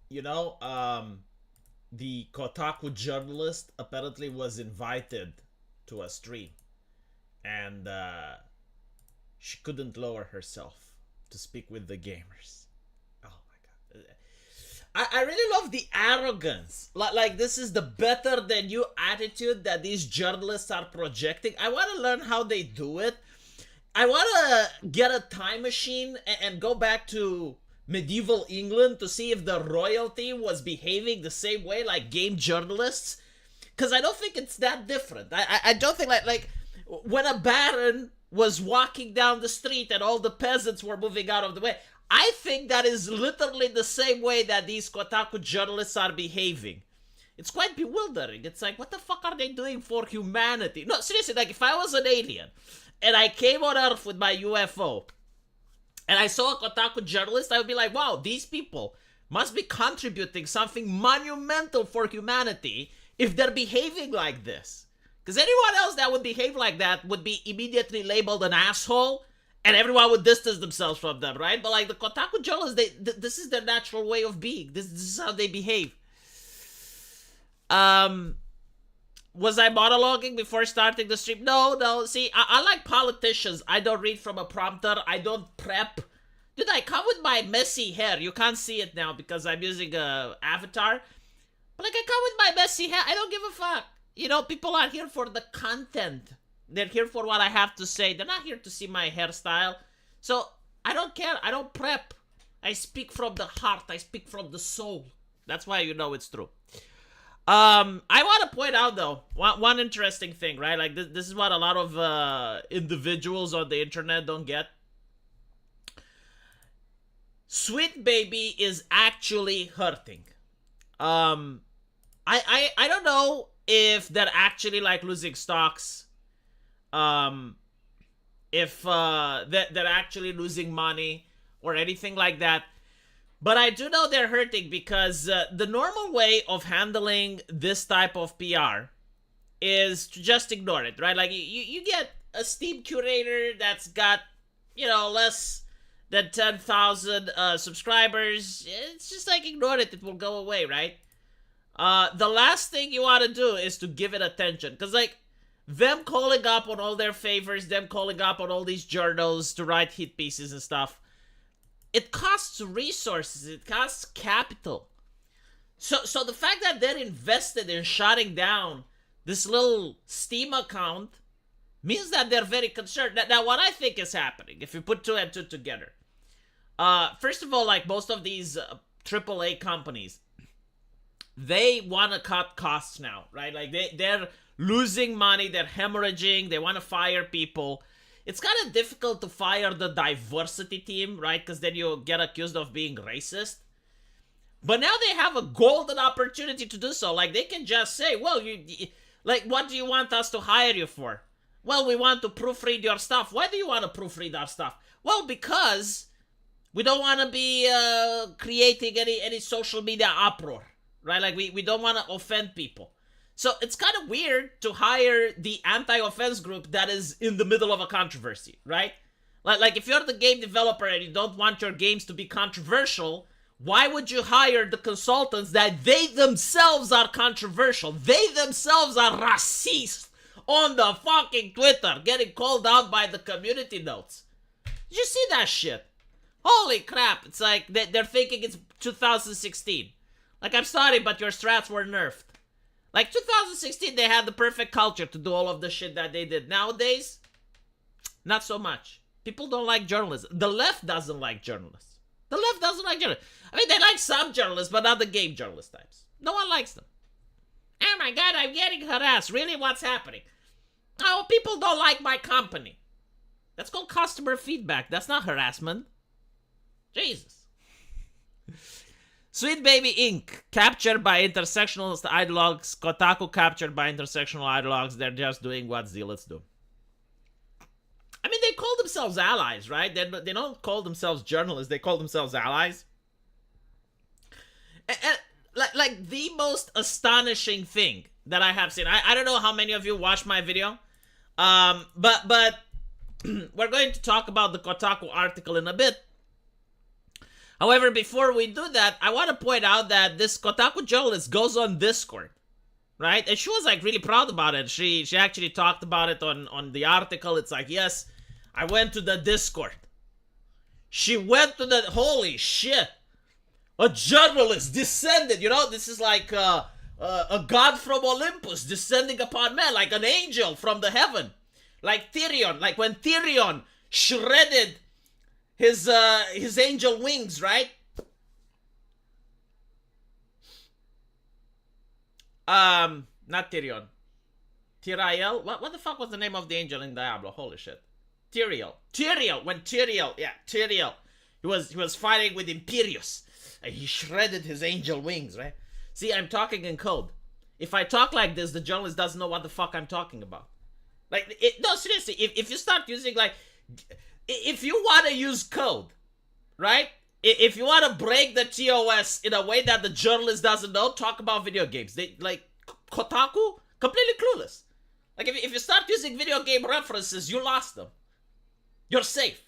you know, the Kotaku journalist apparently was invited to a stream, and she couldn't lower herself to speak with the gamers. Oh my god. I really love the arrogance. Like this is the better than you attitude that these journalists are projecting. I want to learn how they do it. I want to get a time machine and go back to medieval England to see if the royalty was behaving the same way like game journalists. Because I don't think it's that different. I don't think like when a baron was walking down the street and all the peasants were moving out of the way. I think that is literally the same way that these Kotaku journalists are behaving. It's quite bewildering. It's like, what the fuck are they doing for humanity? No, seriously, like if I was an alien and I came on Earth with my UFO and I saw a Kotaku journalist, I would be like, wow, these people must be contributing something monumental for humanity if they're behaving like this. Because anyone else that would behave like that would be immediately labeled an asshole and everyone would distance themselves from them, right? But like the Kotaku journalists, this is their natural way of being. This is how they behave. Was I monologuing before starting the stream? No. See, I like politicians. I don't read from a prompter. I don't prep. Dude, I come with my messy hair. You can't see it now because I'm using a avatar. But like, I come with my messy hair. I don't give a fuck. You know, people are here for the content. They're here for what I have to say. They're not here to see my hairstyle. So, I don't care. I don't prep. I speak from the heart. I speak from the soul. That's why you know it's true. I want to point out, though, one interesting thing, right? Like, this is what a lot of individuals on the internet don't get. Sweet Baby is actually hurting. I don't know if they're actually, like, losing stocks. If they're actually losing money or anything like that. But I do know they're hurting because the normal way of handling this type of PR is to just ignore it, right? Like, you get a Steam curator that's got, you know, less than 10,000 subscribers. It's just like, ignore it. It will go away, right? The last thing you want to do is to give it attention. Because, like, them calling up on all their favors, them calling up on all these journals to write hit pieces and stuff, it costs resources, it costs capital. So the fact that they're invested in shutting down this little Steam account means that they're very concerned. Now, what I think is happening, if you put two and two together, first of all, like most of these AAA companies, they want to cut costs now, right? Like they're losing money, they're hemorrhaging, they want to fire people. It's kind of difficult to fire the diversity team, right? Because then you get accused of being racist. But now they have a golden opportunity to do so. Like, they can just say, well, like, what do you want us to hire you for? Well, we want to proofread your stuff. Why do you want to proofread our stuff? Well, because we don't want to be creating any social media uproar, right? Like, we don't want to offend people. So it's kind of weird to hire the anti-offense group that is in the middle of a controversy, right? Like if you're the game developer and you don't want your games to be controversial, why would you hire the consultants that they themselves are controversial? They themselves are racist on the fucking Twitter, getting called out by the community notes. Did you see that shit? Holy crap, it's like they're thinking it's 2016. Like, I'm sorry, but your strats were nerfed. Like, 2016, they had the perfect culture to do all of the shit that they did. Nowadays, not so much. People don't like journalism. The left doesn't like journalists. The left doesn't like journalists. I mean, they like some journalists, but not the game journalist types. No one likes them. Oh my god, I'm getting harassed. Really, what's happening? Oh, people don't like my company. That's called customer feedback. That's not harassment. Jesus. Sweet Baby Inc. Captured by intersectional ideologues. Kotaku captured by intersectional ideologues. They're just doing what zealots do. I mean, they call themselves allies, right? They don't call themselves journalists. They call themselves allies. And like the most astonishing thing that I have seen. I don't know how many of you watched my video. But we're going to talk about the Kotaku article in a bit. However, before we do that, I want to point out that this Kotaku journalist goes on Discord, right? And she was like really proud about it. She actually talked about it on the article. It's like, yes, I went to the Discord. She went to the, holy shit. A journalist descended, you know, this is like a god from Olympus descending upon man, like an angel from the heaven. Like Tyrion, like when Tyrion shredded his angel wings, right? Not Tyrion. Tyrael? What the fuck was the name of the angel in Diablo? Holy shit. Tyrael. When Tyrael, yeah, Tyrael. He was fighting with Imperius. And he shredded his angel wings, right? See, I'm talking in code. If I talk like this, the journalist doesn't know what the fuck I'm talking about. Like, no, seriously, if you start using, like, if you want to use code, right? If you want to break the TOS in a way that the journalist doesn't know, talk about video games. They, like, Kotaku, completely clueless. Like, if you start using video game references, you lost them. You're safe.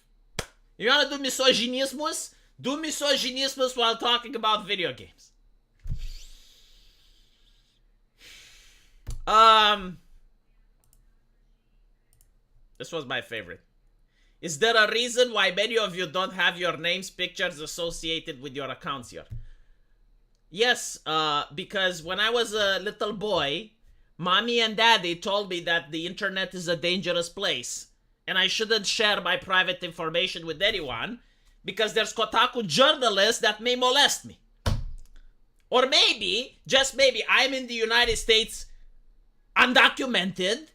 You want to do misogynismus? Do misogynismus while talking about video games. This was my favorite. Is there a reason why many of you don't have your names, pictures associated with your accounts here? Yes, because when I was a little boy, mommy and daddy told me that the internet is a dangerous place and I shouldn't share my private information with anyone because there's Kotaku journalists that may molest me. Or maybe, just maybe, I'm in the United States undocumented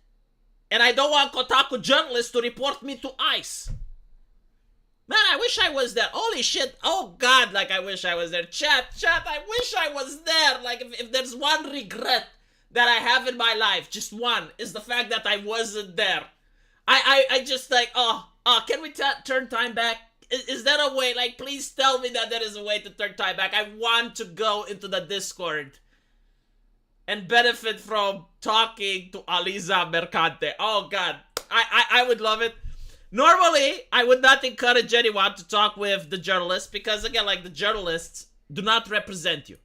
and I don't want Kotaku journalists to report me to ICE. Man, I wish I was there. Holy shit. Oh, God, like, I wish I was there. Chat, I wish I was there. Like, if there's one regret that I have in my life, just one, is the fact that I wasn't there. I just, like, can we turn time back? Is there a way? Like, please tell me that there is a way to turn time back. I want to go into the Discord and benefit from talking to Aliza Mercante. Oh, God. I would love it. Normally, I would not encourage anyone to talk with the journalists because, again, like, the journalists do not represent you,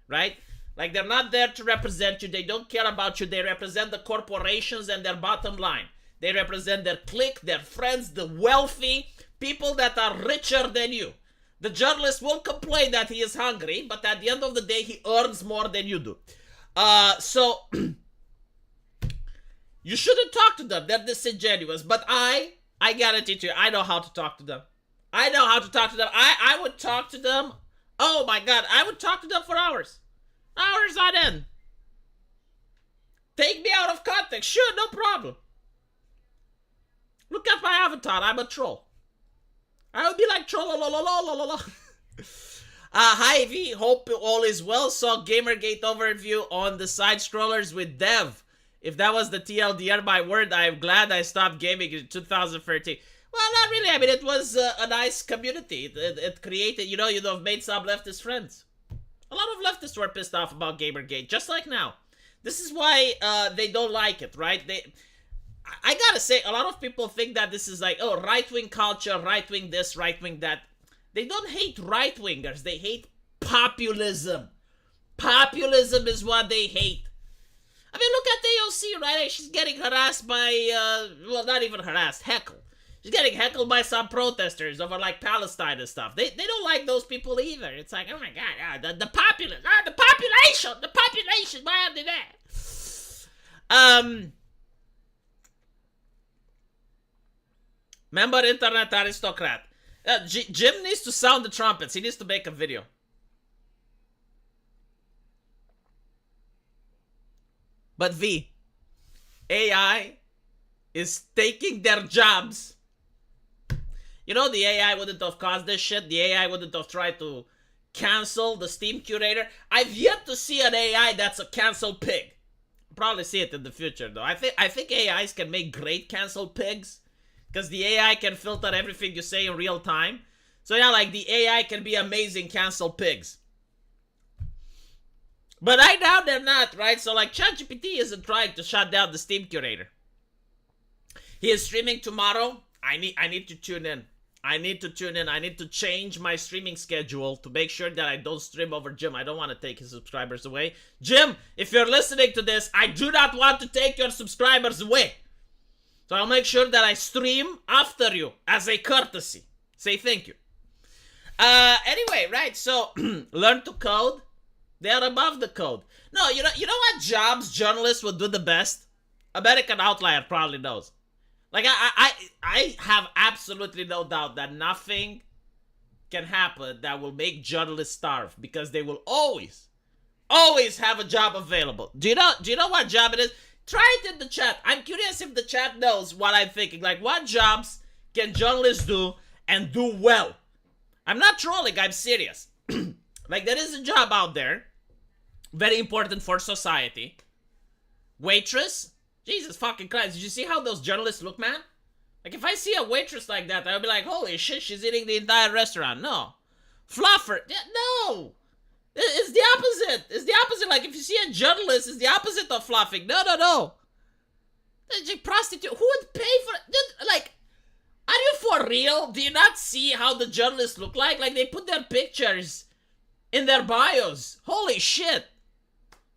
right? Like, they're not there to represent you. They don't care about you. They represent the corporations and their bottom line. They represent their clique, their friends, the wealthy, people that are richer than you. The journalist will complain that he is hungry, but at the end of the day, he earns more than you do. So, you shouldn't talk to them. They're disingenuous. But I guarantee to you, I know how to talk to them. I know how to talk to them. I would talk to them. Oh my God, I would talk to them for hours. Hours on end. Take me out of context. Sure, no problem. Look at my avatar. I'm a troll. I would be like troll. Hi V, hope all is well. Saw Gamergate overview on the side scrollers with Dev. If that was the TLDR, my word, I'm glad I stopped gaming in 2013. Well, not really. I mean, it was a nice community. It created, you know, made some leftist friends. A lot of leftists were pissed off about Gamergate, just like now. This is why they don't like it, right? I gotta say, a lot of people think that this is like, oh, right-wing culture, right-wing this, right-wing that. They don't hate right-wingers. They hate populism. Populism is what they hate. I mean, look at AOC, right? She's getting harassed by, well, not even harassed, heckled. She's getting heckled by some protesters over, like, Palestine and stuff. They don't like those people either. It's like, oh my God, the populace, the population, why are they there? Member Internet Aristocrat. Jim needs to sound the trumpets. He needs to make a video. But V, AI is taking their jobs. You know, the AI wouldn't have caused this shit. The AI wouldn't have tried to cancel the Steam curator. I've yet to see an AI that's a cancel pig. I'll probably see it in the future, though. I think AIs can make great cancel pigs. Because the AI can filter everything you say in real time. So yeah, like, the AI can be amazing cancel pigs. But right now they're not, right? So like, ChatGPT isn't trying to shut down the Steam curator. He is streaming tomorrow. I need to tune in. I need to tune in. I need to change my streaming schedule to make sure that I don't stream over Jim. I don't want to take his subscribers away. Jim, if you're listening to this, I do not want to take your subscribers away. So I'll make sure that I stream after you as a courtesy. Say thank you. Anyway, right, so learn to code. They are above the code. No, you know what jobs journalists would do the best? American Outlier probably knows. Like, I have absolutely no doubt that nothing can happen that will make journalists starve, because they will always have a job available. Do you know what job it is? Try it in the chat. I'm curious if the chat knows what I'm thinking. Like, what jobs can journalists do and do well? I'm not trolling, I'm serious. Like, there is a job out there, very important for society. Waitress? Jesus fucking Christ, did you see how those journalists look, man? Like, if I see a waitress like that, I'll be like, holy shit, she's eating the entire restaurant. No. Fluffer? Yeah, no. It's the opposite. It's the opposite. Like, if you see a journalist, it's the opposite of fluffing. No. Prostitute. Who would pay for it? Like, are you for real? Do you not see how the journalists look like? Like, they put their pictures in their bios. Holy shit.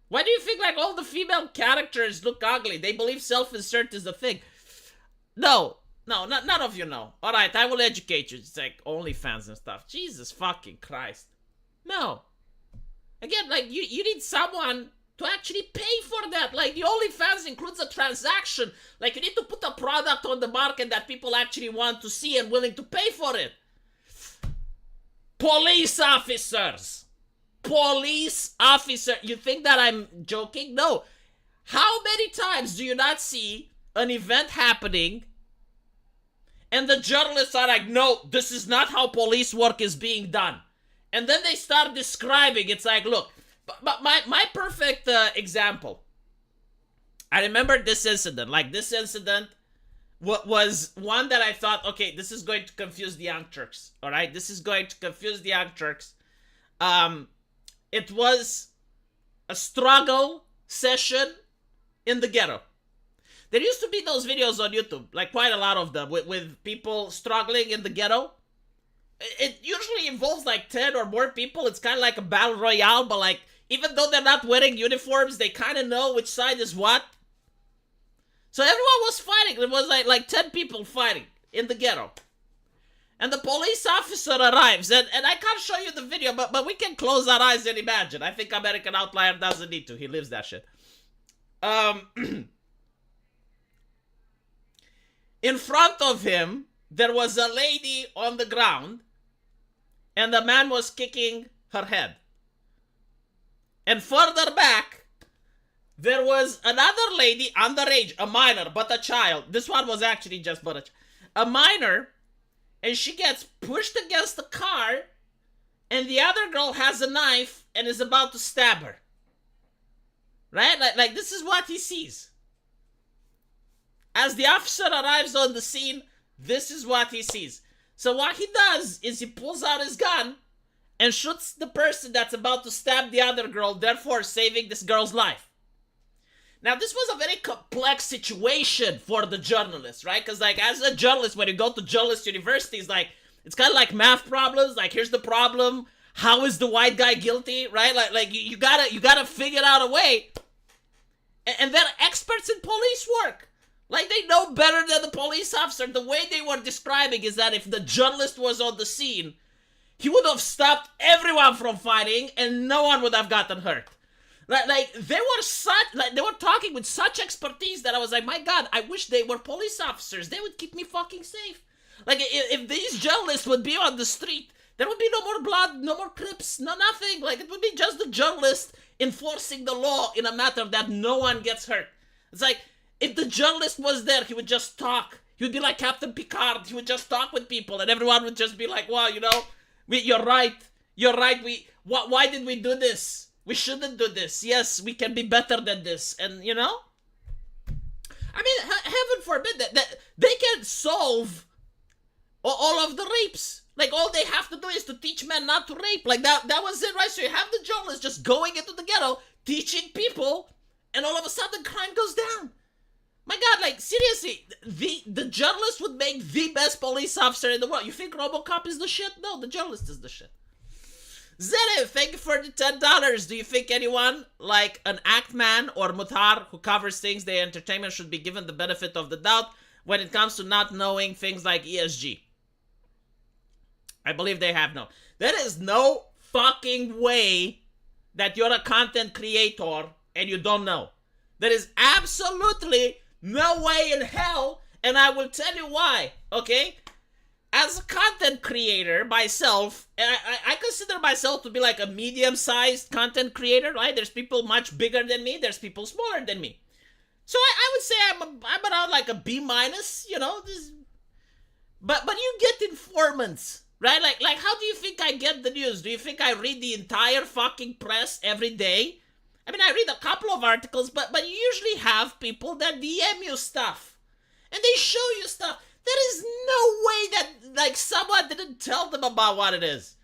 Why do you think, like, all the female characters look ugly? They believe self-insert is the thing. No, none of you know. Alright, I will educate you. It's like OnlyFans and stuff. Jesus fucking Christ. No. Again, like, you need someone to actually pay for that. Like, the OnlyFans includes a transaction. Like, you need to put a product on the market that people actually want to see and willing to pay for it. Police officers. Police officer. You think that I'm joking? No. How many times do you not see an event happening and the journalists are like, no, this is not how police work is being done. And then they start describing. It's like, look, but my perfect example. I remember this incident. Like, this incident was one that I thought, okay, this is going to confuse the Young Turks. All right, this is going to confuse the Young Turks. It was a struggle session in the ghetto. There used to be those videos on YouTube, like quite a lot of them, with people struggling in the ghetto. It usually involves like 10 or more people. It's kind of like a battle royale, but like, even though they're not wearing uniforms, they kind of know which side is what. So everyone was fighting. It was like 10 people fighting in the ghetto. And the police officer arrives, and I can't show you the video, but we can close our eyes and imagine. I think American Outlier doesn't need to. He lives that shit. In front of him, there was a lady on the ground, and the man was kicking her head. And further back, there was another lady, underage, a minor, but a child. This one was actually just but a minor, and she gets pushed against the car, and the other girl has a knife and is about to stab her. Right? Like this is what he sees. As the officer arrives on the scene, this is what he sees. So what he does is he pulls out his gun and shoots the person that's about to stab the other girl, therefore saving this girl's life. Now, this was a very complex situation for the journalist, right? Because, like, as a journalist, when you go to journalist universities, like, it's kind of like math problems. Like, here's the problem. How is the white guy guilty, right? Like you gotta figure out a way. And they're experts in police work. Like, they know better than the police officer. The way they were describing is that if the journalist was on the scene, he would have stopped everyone from fighting and no one would have gotten hurt. Like they were talking with such expertise that I was like, my God, I wish they were police officers. They would keep me fucking safe. Like, if these journalists would be on the street, there would be no more blood, no more Crips, no nothing. Like, it would be just the journalist enforcing the law in a matter that no one gets hurt. It's like, if the journalist was there, he would just talk. He would be like Captain Picard. He would just talk with people, and everyone would just be like, wow, you know, you're right. You're right. Why did we do this? We shouldn't do this. Yes, we can be better than this. And, you know? I mean, heaven forbid that they can solve all of the rapes. Like, all they have to do is to teach men not to rape. Like, that was it, right? So you have the journalists just going into the ghetto, teaching people, and all of a sudden crime goes down. My God, like, seriously, the journalist would make the best police officer in the world. You think RoboCop is the shit? No, the journalist is the shit. Zene, thank you for the $10. Do you think anyone like an Actman or Muthar who covers things they entertainment should be given the benefit of the doubt when it comes to not knowing things like ESG? I believe they have no. There is no fucking way that you're a content creator and you don't know. There is absolutely no way in hell, and I will tell you why, okay? As a content creator myself, I consider myself to be like a medium-sized content creator, right? There's people much bigger than me. There's people smaller than me. So I would say I'm around like a B minus, you know? But you get informants, right? Like how do you think I get the news? Do you think I read the entire fucking press every day? I mean, I read a couple of articles, but you usually have people that DM you stuff. And they show you stuff. There is no way that, like, someone didn't tell them about what it is.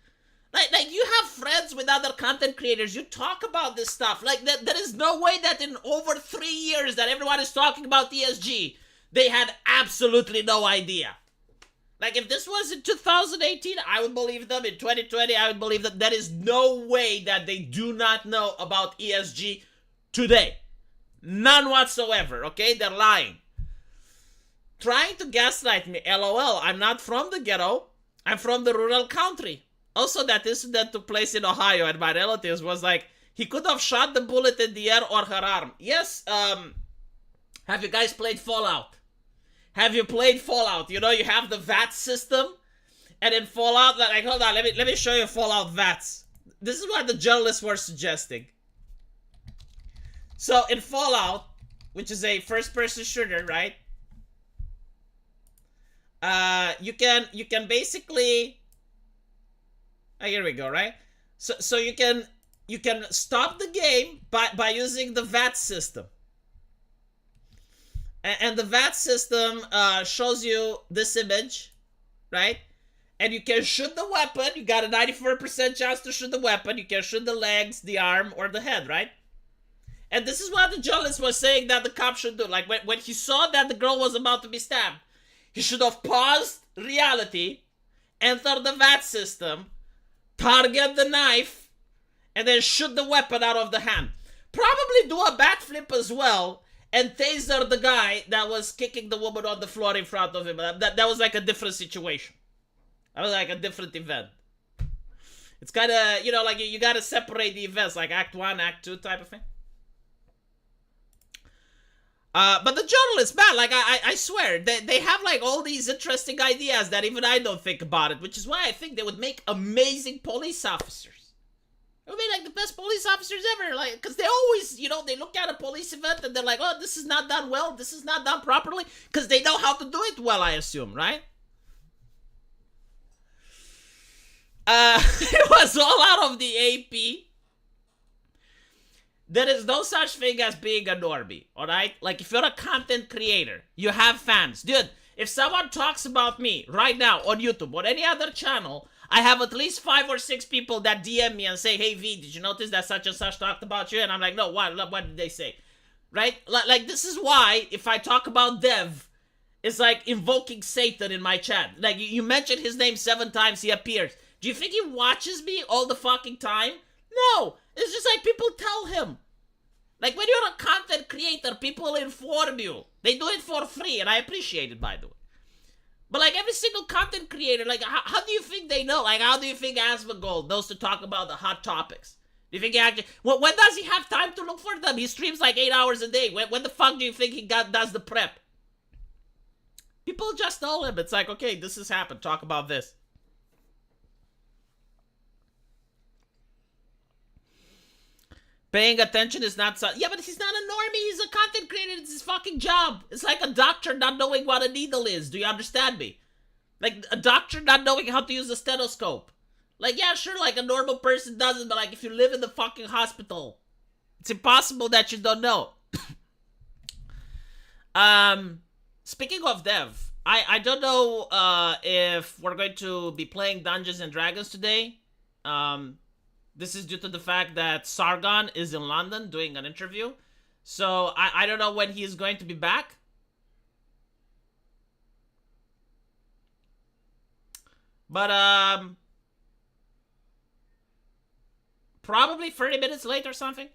Like you have friends with other content creators. You talk about this stuff. Like, there is no way that in over 3 years that everyone is talking about ESG, they had absolutely no idea. Like, if this was in 2018, I would believe them. In 2020, I would believe them. There is no way that they do not know about ESG today. None whatsoever, okay? They're lying. Trying to gaslight me. LOL, I'm not from the ghetto. I'm from the rural country. Also, that incident took place in Ohio, and my relatives was like, he could have shot the bullet in the air or her arm. Yes, have you guys played Fallout? Have you played Fallout? You know, you have the VAT system, and in Fallout, like, hold on, let me show you Fallout VATs. This is what the journalists were suggesting. So, in Fallout, which is a first-person shooter, right? You can basically... Oh, here we go, right? So you can stop the game by using the VAT system. And the VAT system shows you this image, right? And you can shoot the weapon. You got a 94% chance to shoot the weapon. You can shoot the legs, the arm, or the head, right? And this is what the journalist was saying that the cop should do. Like, when he saw that the girl was about to be stabbed, he should have paused reality, enter the VAT system, target the knife, and then shoot the weapon out of the hand. Probably do a backflip as well, and taser the guy that was kicking the woman on the floor in front of him. That was like a different situation. That was like a different event. It's kind of, you know, like you got to separate the events, like Act 1, Act 2 type of thing. But the journalists, man, like, I swear, they have, like, all these interesting ideas that even I don't think about it, which is why I think they would make amazing police officers. They would be, like, the best police officers ever, like, because they always, you know, they look at a police event and they're like, oh, this is not done well, this is not done properly, because they know how to do it well, I assume, right? It was all out of the AP. There is no such thing as being a normie, alright? Like, if you're a content creator, you have fans. Dude, if someone talks about me right now on YouTube or any other channel, I have at least 5 or 6 people that DM me and say, hey V, did you notice that such and such talked about you? And I'm like, no, what did they say? Right? Like, this is why, if I talk about Dev, it's like invoking Satan in my chat. Like, you mention his name 7 times, he appears. Do you think he watches me all the fucking time? No! It's just like people tell him. Like, when you're a content creator, people inform you. They do it for free, and I appreciate it, by the way. But, like, every single content creator, like, how do you think they know? Like, how do you think Asmongold knows to talk about the hot topics? Do you think he actually... when does he have time to look for them? He streams, like, 8 hours a day. When the fuck do you think he does the prep? People just tell him. It's like, okay, this has happened. Talk about this. Paying attention is not so... Yeah, but he's not a normie. He's a content creator. It's his fucking job. It's like a doctor not knowing what a needle is. Do you understand me? Like, a doctor not knowing how to use a stethoscope. Like, yeah, sure, like, a normal person doesn't, but, like, if you live in the fucking hospital, it's impossible that you don't know. Speaking of Dev, I don't know if we're going to be playing Dungeons and Dragons today. This is due to the fact that Sargon is in London doing an interview. So I don't know when he is going to be back. But probably 30 minutes late or something.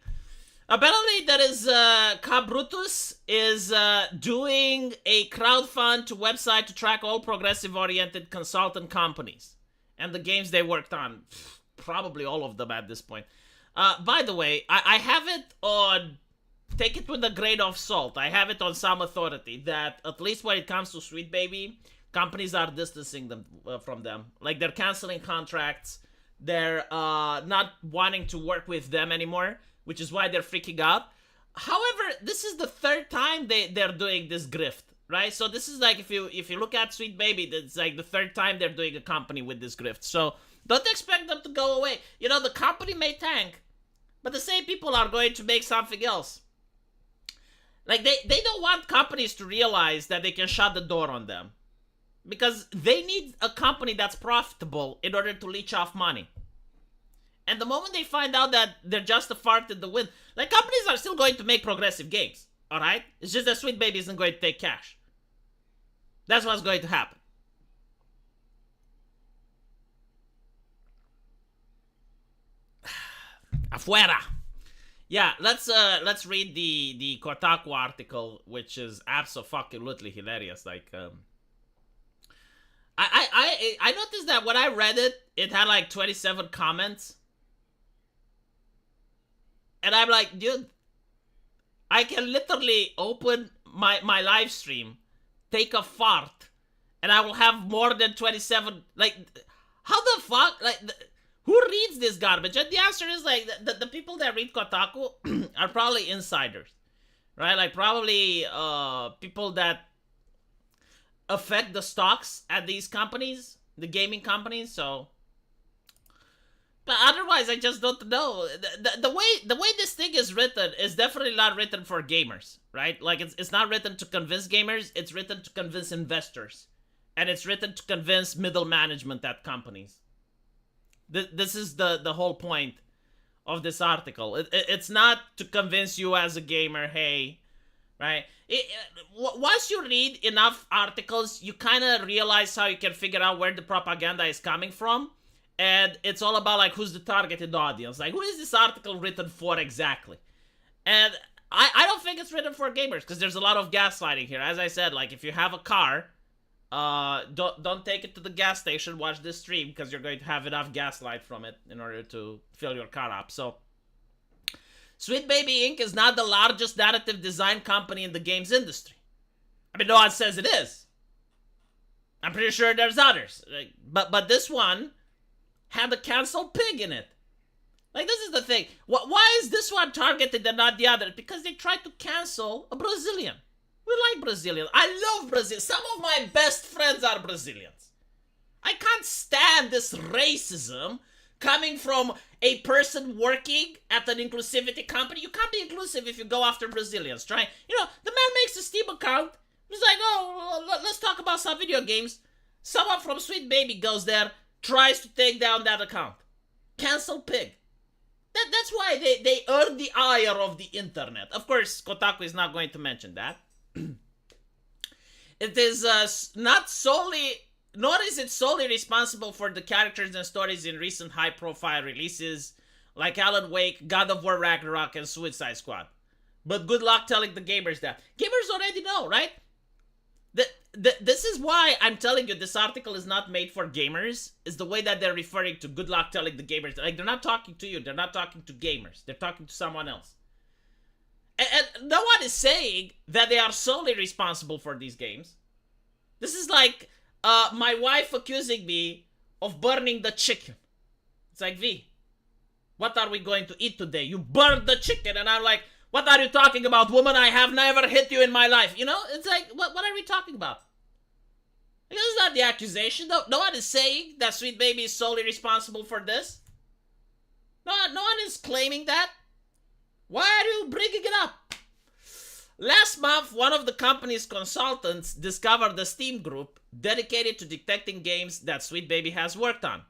Apparently, there is Cabrutus is doing a crowdfund to website to track all progressive-oriented consultant companies and the games they worked on. Probably all of them at this point. By the way, I have it on. Take it with a grain of salt. I have it on some authority that at least when it comes to Sweet Baby, companies are distancing them from them. Like they're canceling contracts. They're not wanting to work with them anymore, which is why they're freaking out. However, this is the third time they're doing this grift, right? So this is like if you look at Sweet Baby, it's like the third time they're doing a company with this grift. So don't expect them to go away. You know, the company may tank, but the same people are going to make something else. Like they don't want companies to realize that they can shut the door on them. Because they need a company that's profitable in order to leech off money. And the moment they find out that they're just a fart in the wind, like companies are still going to make progressive games, alright? It's just that Sweet Baby isn't going to take cash. That's what's going to happen. Afuera. Yeah, let's read the Kotaku article, which is absolutely hilarious. Like, I noticed that when I read it, it had like 27 comments. And I'm like, dude, I can literally open my live stream, take a fart, and I will have more than 27, like, how the fuck, like, who reads this garbage? And the answer is, like, the people that read Kotaku are probably insiders, right? Like, probably people that affect the stocks at these companies, the gaming companies, so... But otherwise, I just don't know. The way this thing is written is definitely not written for gamers, right? Like, it's not written to convince gamers, it's written to convince investors. And it's written to convince middle management at companies. This is the whole point of this article. It's not to convince you as a gamer, hey, right? Once you read enough articles, you kind of realize how you can figure out where the propaganda is coming from. And it's all about, like, who's the targeted audience. Like, who is this article written for exactly? And I don't think it's written for gamers, because there's a lot of gaslighting here. As I said, like, if you have a car, don't take it to the gas station, watch this stream, because you're going to have enough gaslight from it in order to fill your car up. So, Sweet Baby Inc. is not the largest narrative design company in the games industry. I mean, no one says it is. I'm pretty sure there's others. But this one had a canceled pig in it. Like, this is the thing. Why is this one targeted and not the other? Because they tried to cancel a Brazilian. We like Brazilians. I love Brazil. Some of my best friends are Brazilians. I can't stand this racism coming from a person working at an inclusivity company. You can't be inclusive if you go after Brazilians. Try, you know, the man makes a Steam account. He's like, oh, let's talk about some video games. Someone from Sweet Baby goes there, tries to take down that account. Cancel pig. That's why they earn the ire of the internet. Of course, Kotaku is not going to mention that. It is not solely, nor is it solely responsible for the characters and stories in recent high-profile releases like Alan Wake, God of War Ragnarok, and Suicide Squad. But good luck telling the gamers that. Gamers already know, right? This is why I'm telling you this article is not made for gamers, is the way that they're referring to good luck telling the gamers. Like, they're not talking to you, they're not talking to gamers, they're talking to someone else. And no one is saying that they are solely responsible for these games. This is like my wife accusing me of burning the chicken. It's like, V, what are we going to eat today? You burned the chicken. And I'm like, what are you talking about, woman? I have never hit you in my life. You know, it's like, what are we talking about? This is not the accusation. No one is saying that Sweet Baby is solely responsible for this. No one is claiming that. Why are you bringing it up? Last month, one of the company's consultants discovered a Steam group dedicated to detecting games that Sweet Baby has worked on.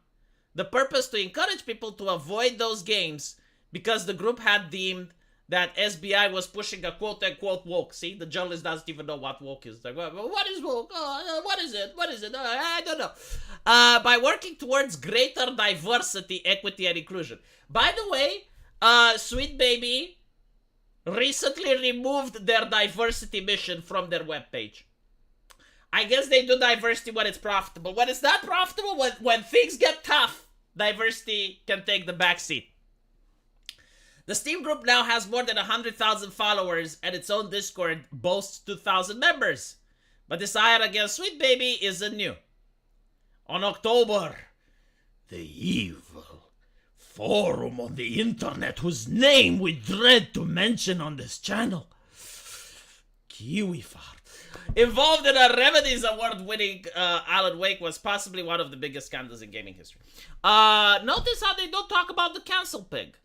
The purpose to encourage people to avoid those games because the group had deemed that SBI was pushing a quote-unquote woke. See, the journalist doesn't even know what woke is. Like, what is woke? What is it? What is it? I don't know. By working towards greater diversity, equity, and inclusion. By the way, Sweet Baby recently removed their diversity mission from their webpage. I guess they do diversity when it's profitable. When it's not profitable, when things get tough, diversity can take the backseat. The Steam group now has more than 100,000 followers, and its own Discord boasts 2,000 members. But this ire against Sweet Baby isn't new. On October, the evil forum on the internet whose name we dread to mention on this channel, KiwiFart, involved in a Remedies Award-winning Alan Wake, was possibly one of the biggest scandals in gaming history. Notice how they don't talk about the cancel pig.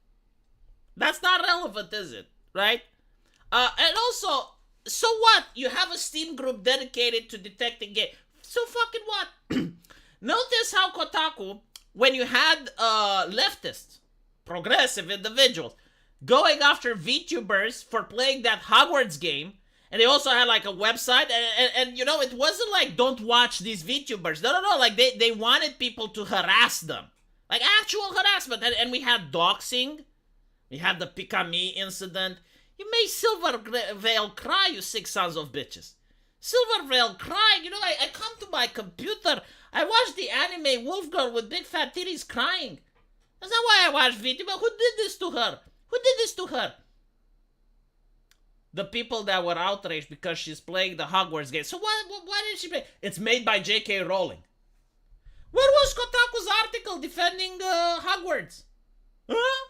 That's not relevant, is it? Right? And also, so what? You have a Steam group dedicated to detecting game. So fucking what? Notice how Kotaku, when you had leftists, progressive individuals, going after VTubers for playing that Hogwarts game, and they also had like a website, and you know, it wasn't like, don't watch these VTubers. No, like they wanted people to harass them. Like actual harassment. And we had doxing. We had the Pikami incident. You made Silverveil cry, you sick sons of bitches. Silverveil crying. You know, I come to my computer. I watch the anime Wolf Girl with big fat titties crying. That's not why I watch video. But who did this to her? Who did this to her? The people that were outraged because she's playing the Hogwarts game. So why did she play? It's made by J.K. Rowling. Where was Kotaku's article defending Hogwarts? Huh?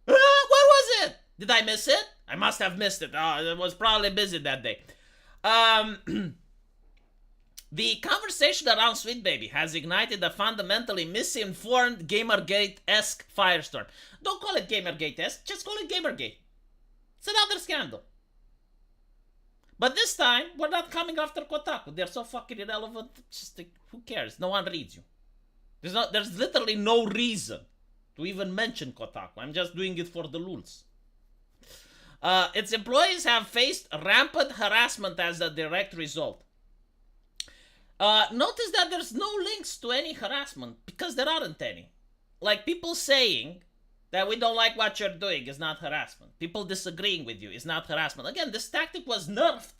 Where was it? Did I miss it? I must have missed it. I was probably busy that day. The conversation around Sweet Baby has ignited a fundamentally misinformed Gamergate-esque firestorm. Don't call it Gamergate-esque, just call it Gamergate. It's another scandal. But this time, we're not coming after Kotaku. They're so fucking irrelevant. Just like, who cares? No one reads you. There's literally no reason to even mention Kotaku. I'm just doing it for the lulz. Its employees have faced rampant harassment as a direct result. Notice that there's no links to any harassment because there aren't any. Like people saying that we don't like what you're doing is not harassment. People disagreeing with you is not harassment. Again, this tactic was nerfed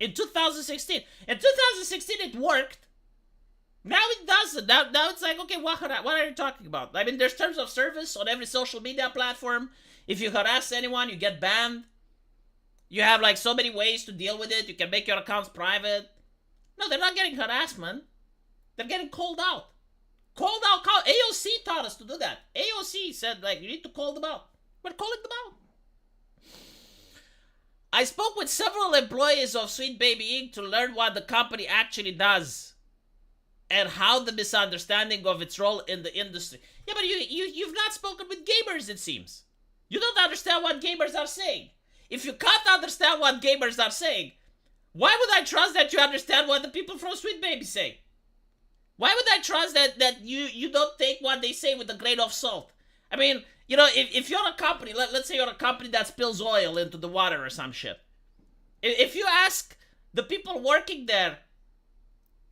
in 2016. In 2016 it worked. Now it doesn't. Now it's like, okay, what are you talking about? I mean, there's terms of service on every social media platform. If you harass anyone, you get banned. You have like so many ways to deal with it. You can make your accounts private. No, they're not getting harassment. They're getting called out. Called out. AOC taught us to do that. AOC said, like, you need to call them out. We're calling them out. I spoke with several employees of Sweet Baby Inc. to learn what the company actually does and how the misunderstanding of its role in the industry. Yeah, but you've not spoken with gamers, it seems. You don't understand what gamers are saying. If you can't understand what gamers are saying, why would I trust that you understand what the people from Sweet Baby say? Why would I trust that you don't take what they say with a grain of salt? I mean, you know, if you're a company, let's say you're a company that spills oil into the water or some shit. If you ask the people working there,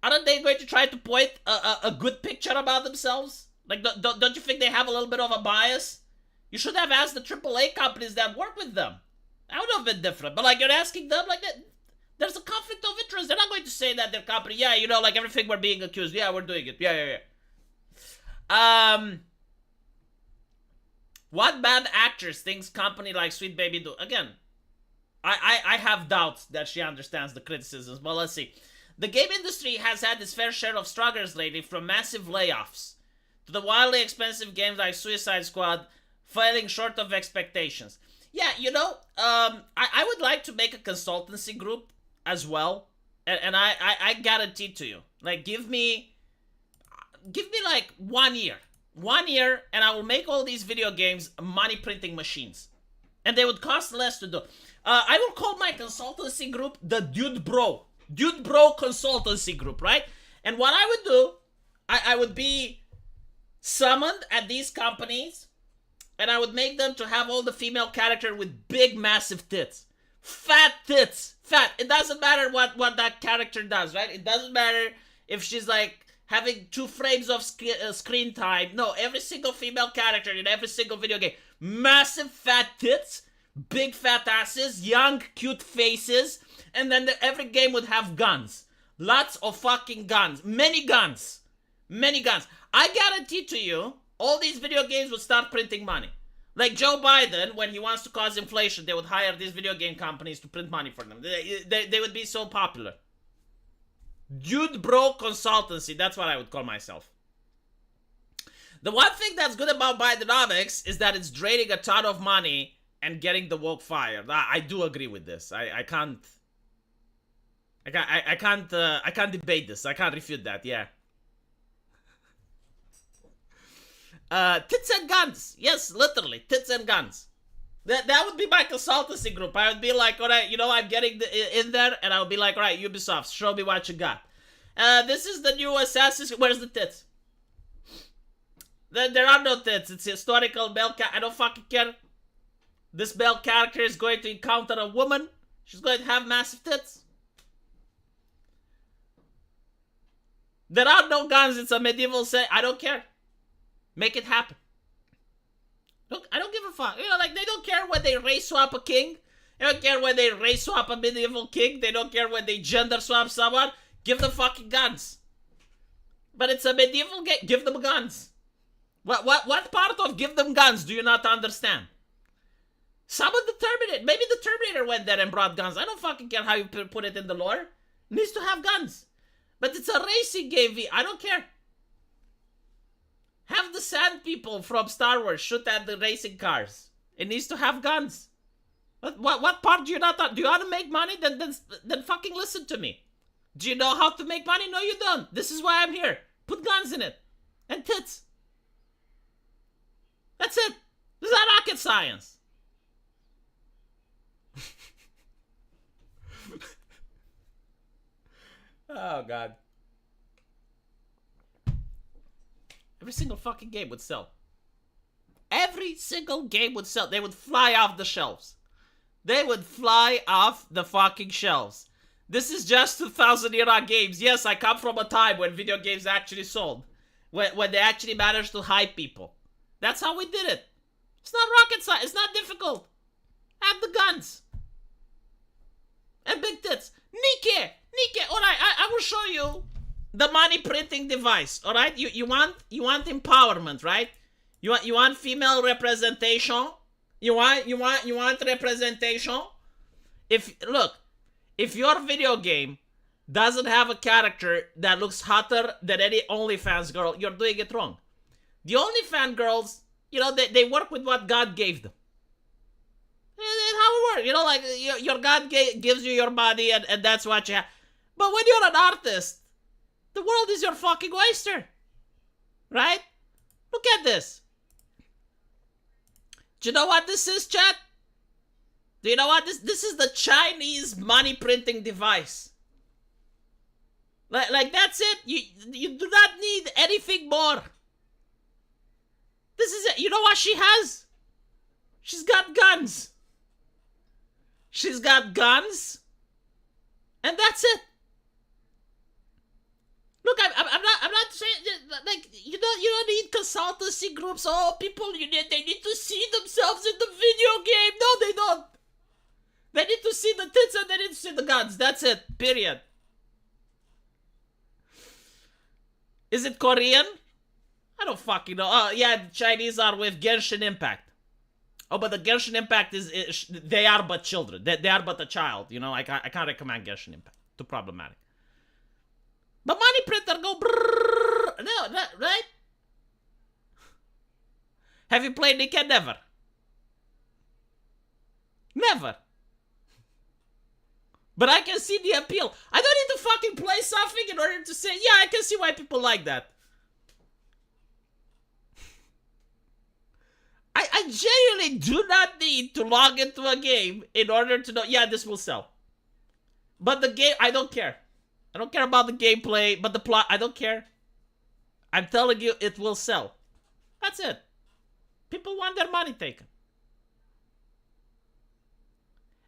aren't they going to try to point a good picture about themselves? Like, don't you think they have a little bit of a bias? You should have asked the AAA companies that work with them. That would have been different. But, like, you're asking them like that. There's a conflict of interest. They're not going to say that their company, yeah, you know, like everything we're being accused. Yeah, we're doing it. Yeah. What bad actress thinks company like Sweet Baby do? Again, I have doubts that she understands the criticisms, but let's see. The game industry has had its fair share of struggles lately, from massive layoffs to the wildly expensive games like Suicide Squad falling short of expectations. Yeah, you know, I would like to make a consultancy group as well, and I guarantee to you, like, give me like 1 year, and I will make all these video games money printing machines, and they would cost less to do. I will call my consultancy group the Dude Bro consultancy group, right? And what I would do, I would be summoned at these companies and I would make them to have all the female character with big, massive tits. Fat tits. Fat. It doesn't matter what that character does, right? It doesn't matter if she's like having 2 frames of screen time. No, every single female character in every single video game. Massive fat tits, big fat asses, young cute faces, and then every game would have guns. Lots of fucking guns. Many guns. Many guns. I guarantee to you, all these video games would start printing money. Like Joe Biden, when he wants to cause inflation, they would hire these video game companies to print money for them. They would be so popular. Dude bro consultancy, that's what I would call myself. The one thing that's good about Bidenomics is that it's draining a ton of money and getting the woke fired. I do agree with this. I can't debate this. I can't refute that. Yeah. Tits and guns. Yes, literally tits and guns. That would be my consultancy group. I would be like, all right, you know, I'm getting in there, and I would be like, all right, Ubisoft, show me what you got. This is the new Assassin's. Where's the tits? There are no tits. It's historical male. I don't fucking care. This male character is going to encounter a woman. She's going to have massive tits. There are no guns. It's a medieval set. I don't care. Make it happen. Look, I don't give a fuck. You know, like, they don't care when they race swap a king. They don't care when they race swap a medieval king. They don't care when they gender swap someone. Give them fucking guns. But it's a medieval game. Give them guns. What part of give them guns do you not understand? Summon the Terminator. Maybe the Terminator went there and brought guns. I don't fucking care how you put it in the lore. It needs to have guns. But it's a racing game, V. I don't care. Have the sand people from Star Wars shoot at the racing cars. It needs to have guns. What part do you not... Do you want to make money? Then fucking listen to me. Do you know how to make money? No, you don't. This is why I'm here. Put guns in it. And tits. That's it. This is not rocket science. Oh, God. Every single fucking game would sell. Every single game would sell. They would fly off the shelves. They would fly off the fucking shelves. This is just 2000 era games. Yes, I come from a time when video games actually sold. When they actually managed to hype people. That's how we did it. It's not rocket science. It's not difficult. Have the guns. And big tits. Nike. Alright, I will show you the money printing device. Alright? You want empowerment, right? You want female representation? You want representation? If your video game doesn't have a character that looks hotter than any OnlyFans girl, you're doing it wrong. The OnlyFans girls, you know, they work with what God gave them. That's how it works. You know, like, your God gives you your body and that's what you have. But when you're an artist, the world is your fucking oyster. Right? Look at this. Do you know what this is, chat? Do you know what this is? The Chinese money printing device. Like that's it. You do not need anything more. This is it. You know what she has? She's got guns. She's got guns. And that's it. Look, I'm not saying, like, you don't need consultancy groups. Oh, people, they need to see themselves in the video game. No, they don't. They need to see the tits and they need to see the guns. That's it. Period. Is it Korean? I don't fucking know. Oh, yeah, the Chinese are with Genshin Impact. Oh, but the Genshin Impact is they are but children. They are but a child. You know, I can't recommend Genshin Impact. Too problematic. But money printer go brrrr. No, right? Have you played Nick? Never. Never. But I can see the appeal. I don't need to fucking play something in order to say, yeah, I can see why people like that. I genuinely do not need to log into a game in order to know, yeah, this will sell. But the game, I don't care. I don't care about the gameplay, but the plot, I don't care. I'm telling you, it will sell. That's it. People want their money taken.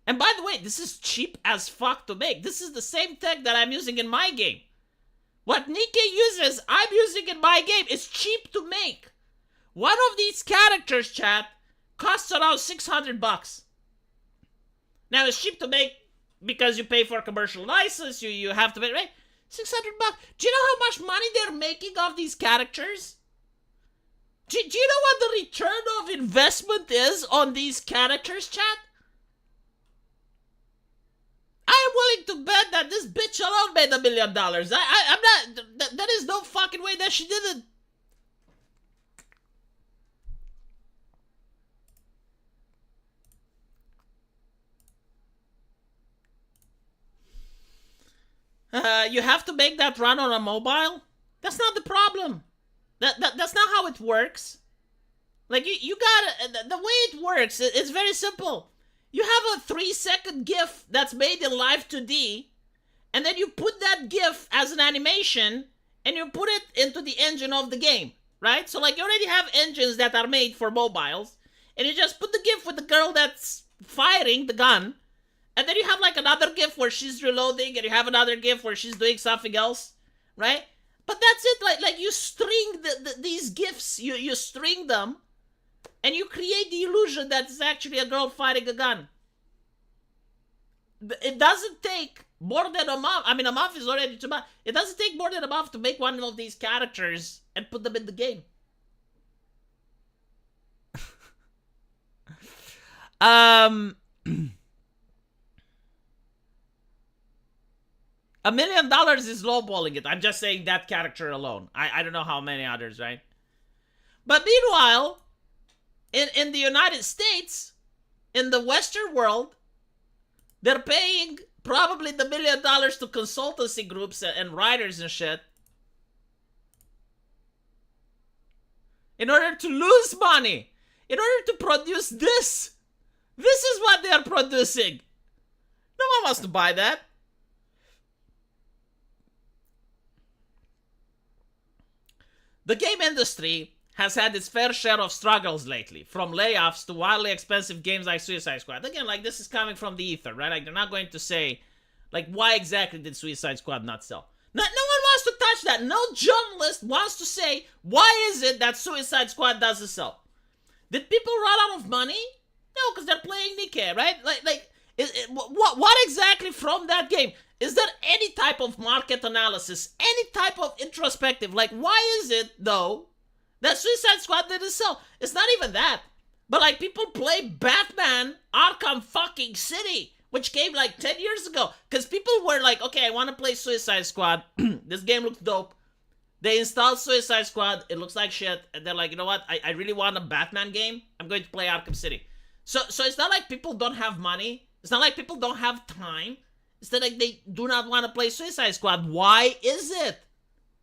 And by the way, this is cheap as fuck to make. This is the same tech that I'm using in my game. What Nikkei uses, I'm using in my game. It's cheap to make. One of these characters, chat, costs around $600. Now, it's cheap to make because you pay for a commercial license. You have to pay, right? $600. Do you know how much money they're making off these characters? Do you know what the return of investment is on these characters, chat? I am willing to bet that this bitch alone made $1 million. I'm not. There is no fucking way that she didn't. You have to make that run on a mobile? That's not the problem. That's not how it works. Like, you gotta... The way it works, it's very simple. You have a 3-second GIF that's made in Live 2D, and then you put that GIF as an animation, and you put it into the engine of the game, right? So, like, you already have engines that are made for mobiles, and you just put the GIF with the girl that's firing the gun, and then you have, like, another GIF where she's reloading, and you have another GIF where she's doing something else, right? But that's it. Like you string these GIFs, you string them, and you create the illusion that it's actually a girl fighting a gun. It doesn't take more than a month. I mean, a month is already too much. It doesn't take more than a month to make one of these characters and put them in the game. $1 million is lowballing it. I'm just saying that character alone. I don't know how many others, right? But meanwhile, in the United States, in the Western world, they're paying probably the $1 million to consultancy groups and writers and shit in order to lose money, in order to produce this. This is what they're producing. No one wants to buy that. The game industry has had its fair share of struggles lately, from layoffs to wildly expensive games like Suicide Squad. Again, like, this is coming from the ether, right? Like, they're not going to say, like, why exactly did Suicide Squad not sell? No one wants to touch that. No journalist wants to say, why is it that Suicide Squad doesn't sell? Did people run out of money? No, because they're playing Nikkei, right? What exactly from that game? Is there any type of market analysis, any type of introspective? Like, why is it, though, that Suicide Squad didn't sell? It's not even that. But, like, people play Batman Arkham fucking City, which came, like, 10 years ago. Because people were like, okay, I want to play Suicide Squad. This game looks dope. They installed Suicide Squad. It looks like shit. And they're like, you know what? I really want a Batman game. I'm going to play Arkham City. So it's not like people don't have money. It's not like people don't have time. It's that, like, they do not want to play Suicide Squad. Why is it?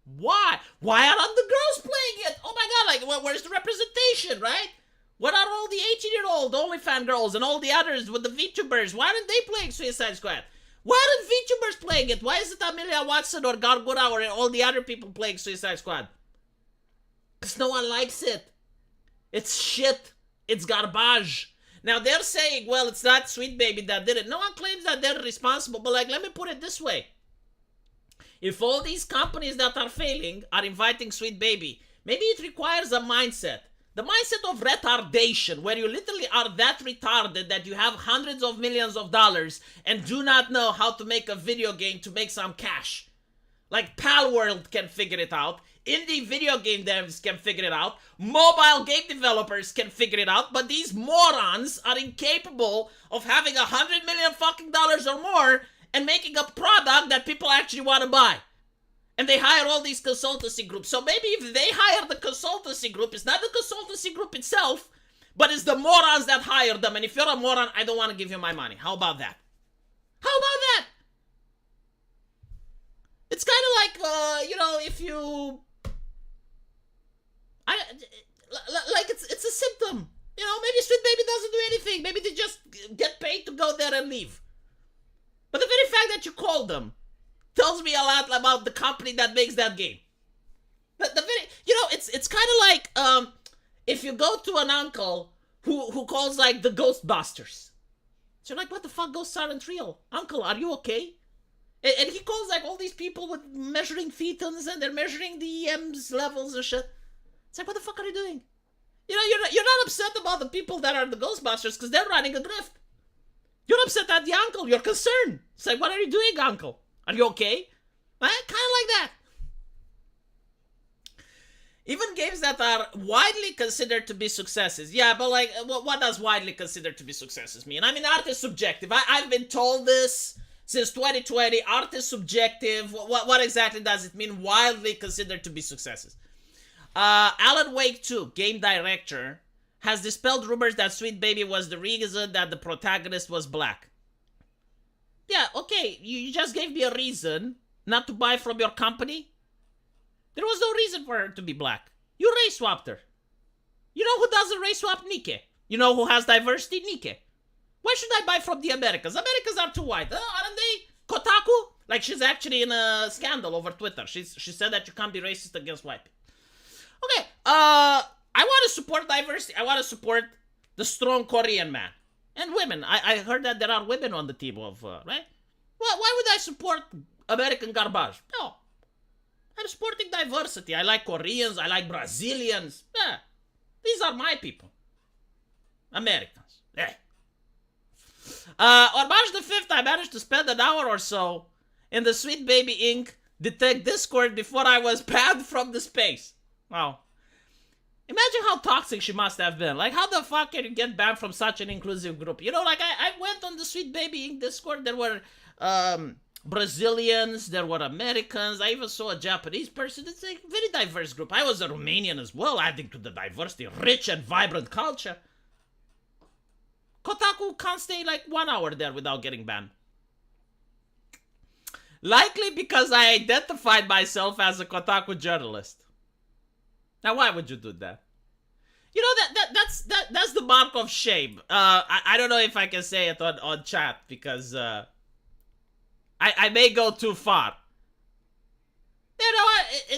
Why? Why aren't the girls playing it? Oh my god, like, where's the representation, right? What are all the 18-year-old OnlyFans girls and all the others with the VTubers? Why aren't they playing Suicide Squad? Why aren't VTubers playing it? Why is it Amelia Watson or Gargura or all the other people playing Suicide Squad? Because no one likes it. It's shit. It's garbage. Now, they're saying, well, it's not Sweet Baby that did it. No one claims that they're responsible, but, like, let me put it this way. If all these companies that are failing are inviting Sweet Baby, maybe it requires a mindset. The mindset of retardation, where you literally are that retarded that you have hundreds of millions of dollars and do not know how to make a video game to make some cash. Like, Palworld can figure it out. Indie video game devs can figure it out. Mobile game developers can figure it out. But these morons are incapable of having $100 million fucking dollars or more and making a product that people actually want to buy. And they hire all these consultancy groups. So maybe if they hire the consultancy group, it's not the consultancy group itself, but it's the morons that hire them. And if you're a moron, I don't want to give you my money. How about that? How about that? It's kind of like, if you... it's a symptom. Maybe Sweet Baby doesn't do anything. Maybe they just get paid to go there and leave. But the very fact that you called them tells me a lot about the company that makes that game. It's kind of like, if you go to an uncle who calls like the Ghostbusters. So you're like, what the fuck, ghosts aren't real. Uncle, are you okay? And he calls like all these people with measuring thetans and they're measuring the EM's levels and shit. It's like, what the fuck are you doing? You know, you're not upset about the people that are the Ghostbusters because they're running a grift. You're upset at the uncle. You're concerned. It's like, what are you doing, uncle? Are you okay? Kind of like that. Even games that are widely considered to be successes. Yeah, but like, what does widely considered to be successes mean? I mean, art is subjective. I've been told this since 2020. Art is subjective. What exactly does it mean, widely considered to be successes? Alan Wake 2, game director, has dispelled rumors that Sweet Baby was the reason that the protagonist was black. Yeah, okay, you just gave me a reason not to buy from your company. There was no reason for her to be black. You race swapped her. You know who doesn't race swap? Nikke. You know who has diversity? Nikke. Why should I buy from the Americans? Americans are too white, aren't they? Kotaku? Like, she's actually in a scandal over Twitter. She said that you can't be racist against white people. Okay, I want to support diversity. I want to support the strong Korean man. And women. I heard that there are women on the team of, right? Well, why would I support American garbage? No. I'm supporting diversity. I like Koreans. I like Brazilians. Yeah. These are my people. Americans. Yeah. On March the 5th, I managed to spend an hour or so in the Sweet Baby Inc. Detect Discord before I was banned from the space. Wow. Imagine how toxic she must have been. Like, how the fuck can you get banned from such an inclusive group? You know, like, I went on the Sweet Baby Inc. Discord. There were, Brazilians, there were Americans, I even saw a Japanese person. It's a very diverse group. I was a Romanian as well, adding to the diversity. Rich and vibrant culture. Kotaku can't stay like 1 hour there without getting banned. Likely because I identified myself as a Kotaku journalist. Now why would you do that? You know, that's the mark of shame. I don't know if I can say it on chat because I may go too far. You know,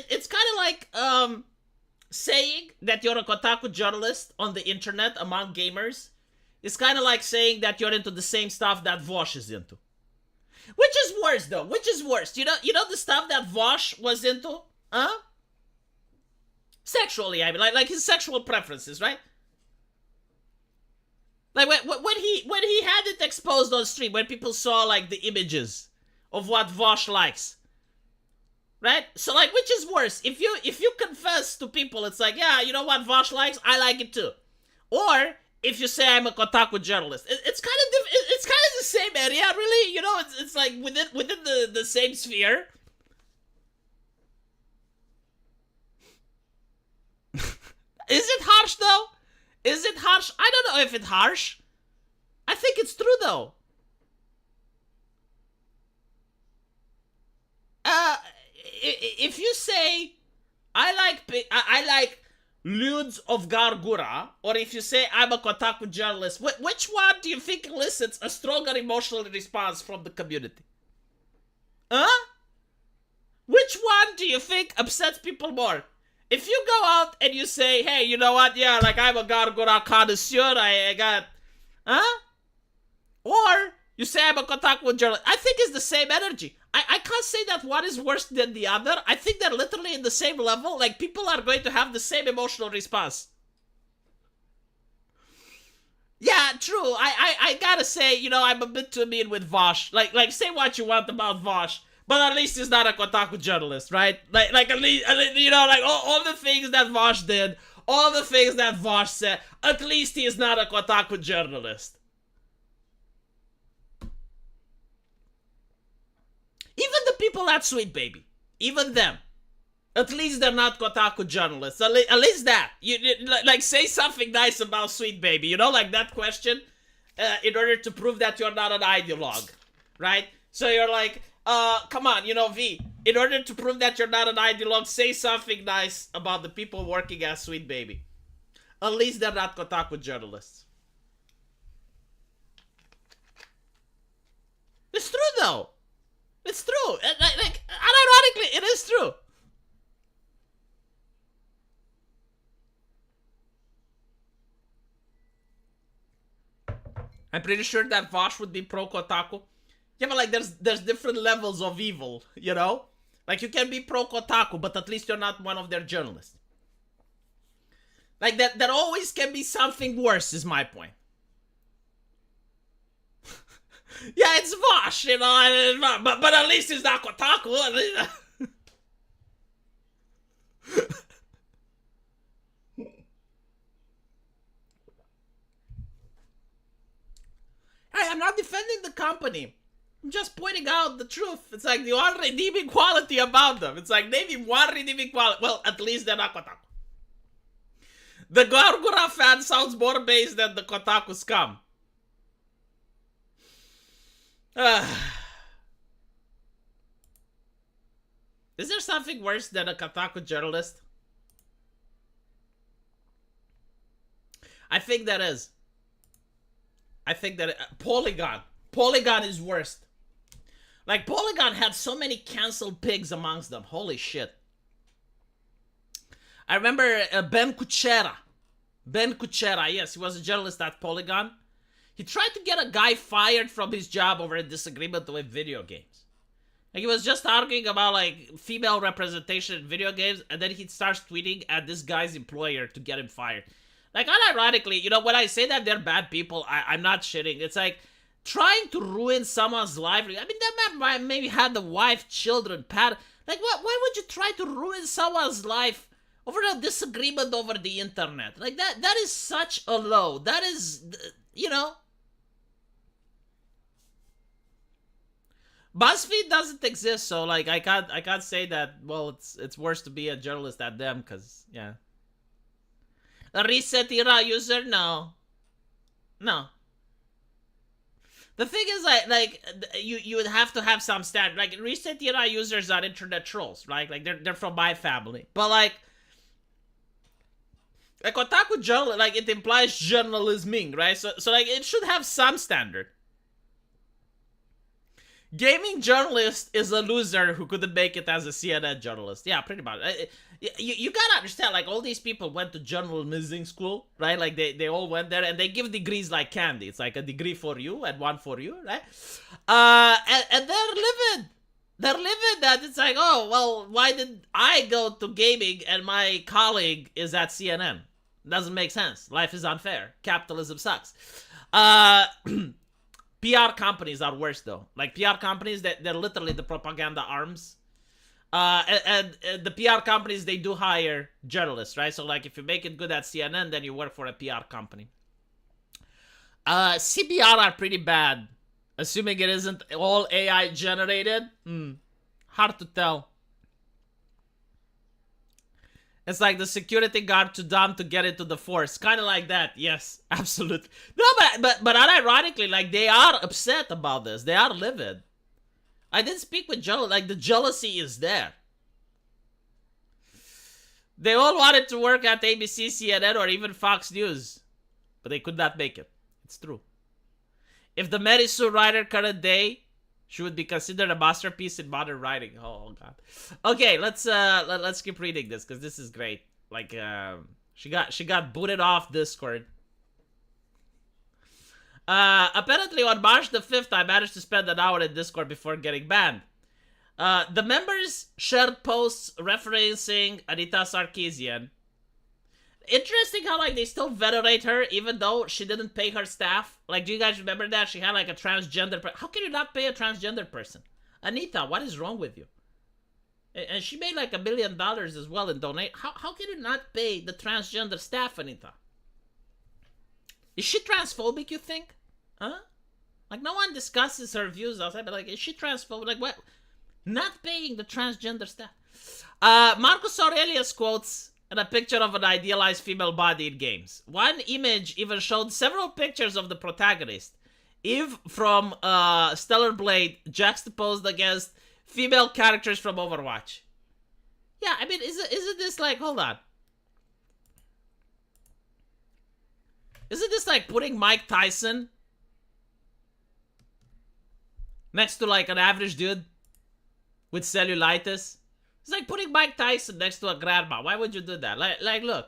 it's kind of like saying that you're a Kotaku journalist on the internet among gamers. It's kind of like saying that you're into the same stuff that Vosh is into. Which is worse, though? Which is worse? You know the stuff that Vosh was into? Huh? Sexually, I mean, like his sexual preferences, right? Like when he had it exposed on stream, when people saw like the images of what Vosh likes, right? So like, which is worse? If you confess to people, it's like, yeah, you know what Vosh likes, I like it too. Or if you say I'm a Kotaku journalist, it's kind of the same area, really. You know, it's like within the same sphere. Is it harsh though? Is it harsh? I don't know if it's harsh. I think it's true though. If you say I like Ludes of Gargura, or if you say I'm a Kotaku journalist, which one do you think elicits a stronger emotional response from the community? Huh? Which one do you think upsets people more? If you go out and you say, hey, you know what, yeah, like I'm a Gargura connoisseur, I got, huh? Or you say I'm a Kotaku journalist, I think it's the same energy. I can't say that one is worse than the other. I think they're literally in the same level. Like, people are going to have the same emotional response. Yeah, true. I gotta say, you know, I'm a bit too mean with Vosh. Like say what you want about Vosh, but at least he's not a Kotaku journalist, right? Like at least, you know, like all the things that Vosh did, all the things that Vosh said, at least he is not a Kotaku journalist. Even the people at Sweet Baby, even them, at least they're not Kotaku journalists. At least that. You like, say something nice about Sweet Baby. You know, like that question, in order to prove that you're not an ideologue, right? So you're like, come on, you know, V, in order to prove that you're not an ideologue, say something nice about the people working at Sweet Baby. At least they're not Kotaku journalists. It's true, though. It's true. Like, unironically, it is true. I'm pretty sure that Vosh would be pro Kotaku. Yeah, but like there's different levels of evil, you know? Like you can be pro Kotaku, but at least you're not one of their journalists. Like that always can be something worse, is my point. Yeah, it's Vosh, you know, but at least it's not Kotaku. Hey, I'm not defending the company. I'm just pointing out the truth. It's like the one redeeming quality about them. It's like maybe one redeeming quality. Well, at least they're not Kotaku. The Gargura fan sounds more based than the Kotaku scum. Is there something worse than a Kotaku journalist? I think that is. I think that Polygon is worst. Like Polygon had so many canceled pigs amongst them. Holy shit. I remember Ben Kuchera. Yes, he was a journalist at Polygon. He tried to get a guy fired from his job over a disagreement with video games. Like he was just arguing about like female representation in video games, and then he starts tweeting at this guy's employer to get him fired. Like, unironically, you know, when I say that they're bad people, I'm not shitting. It's like trying to ruin someone's life. I mean, that man maybe had the wife, children, pet. Like, why would you try to ruin someone's life over a disagreement over the internet? Like, that is such a low. That is, you know. BuzzFeed doesn't exist, so like I can't say that. Well, it's worse to be a journalist at them, cause yeah. A reset era user, no. The thing is, like you would have to have some standard. Like reset era users are internet trolls, right? Like they're from my family, but like otaku journal, like it implies journalisming, right? So like it should have some standard. Gaming journalist is a loser who couldn't make it as a CNN journalist. Yeah, pretty much. You gotta understand, like, all these people went to journalism school, right? Like, they all went there, and they give degrees like candy. It's like a degree for you and one for you, right? And they're livid. They're livid that it's like, oh, well, why did I go to gaming and my colleague is at CNN? Doesn't make sense. Life is unfair. Capitalism sucks. PR companies are worse, though. Like, PR companies, they're literally the propaganda arms. And the PR companies, they do hire journalists, right? So, like, if you make it good at CNN, then you work for a PR company. CBR are pretty bad. Assuming it isn't all AI generated. Hard to tell. It's like the security guard too dumb to get into the force. Kind of like that. Yes, absolutely. No, but unironically, like, they are upset about this. They are livid. I did speak with jealousy. Like, the jealousy is there. They all wanted to work at ABC, CNN, or even Fox News. But they could not make it. It's true. If the Mary Sue writer current day, she would be considered a masterpiece in modern writing. Oh god. Okay, let's keep reading this because this is great. Like she got booted off Discord. Apparently on March the 5th, I managed to spend an hour in Discord before getting banned. The members shared posts referencing Anita Sarkeesian. Interesting how, like, they still venerate her even though she didn't pay her staff. Like, do you guys remember that? She had, like, a transgender How can you not pay a transgender person? Anita, what is wrong with you? And she made, like, $1 million as well in donate. How can you not pay the transgender staff, Anita? Is she transphobic, you think? Huh? Like, no one discusses her views outside, but, like, is she transphobic? Like, what? Not paying the transgender staff. Marcus Aurelius quotes... and a picture of an idealized female body in games. One image even showed several pictures of the protagonist. Eve from Stellar Blade juxtaposed against female characters from Overwatch. Yeah, I mean, isn't this like, hold on. Isn't this like putting Mike Tyson next to like an average dude with cellulitis? It's like putting Mike Tyson next to a grandma. Why would you do that? Like, look.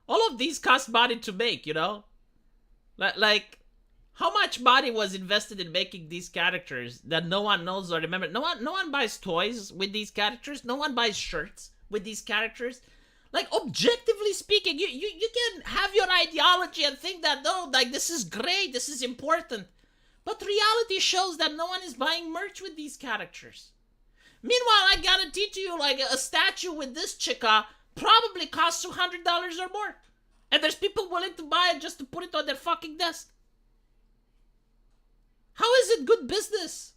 All of these cost money to make, you know? Like, How much money was invested in making these characters that no one knows or remember? No one buys toys with these characters. No one buys shirts with these characters. Like, objectively speaking, you can have your ideology and think that, no, like, this is great, this is important. But reality shows that no one is buying merch with these characters. Meanwhile, I guarantee to you, like, a statue with this chica probably costs $200 or more. And there's people willing to buy it just to put it on their fucking desk. How is it good business?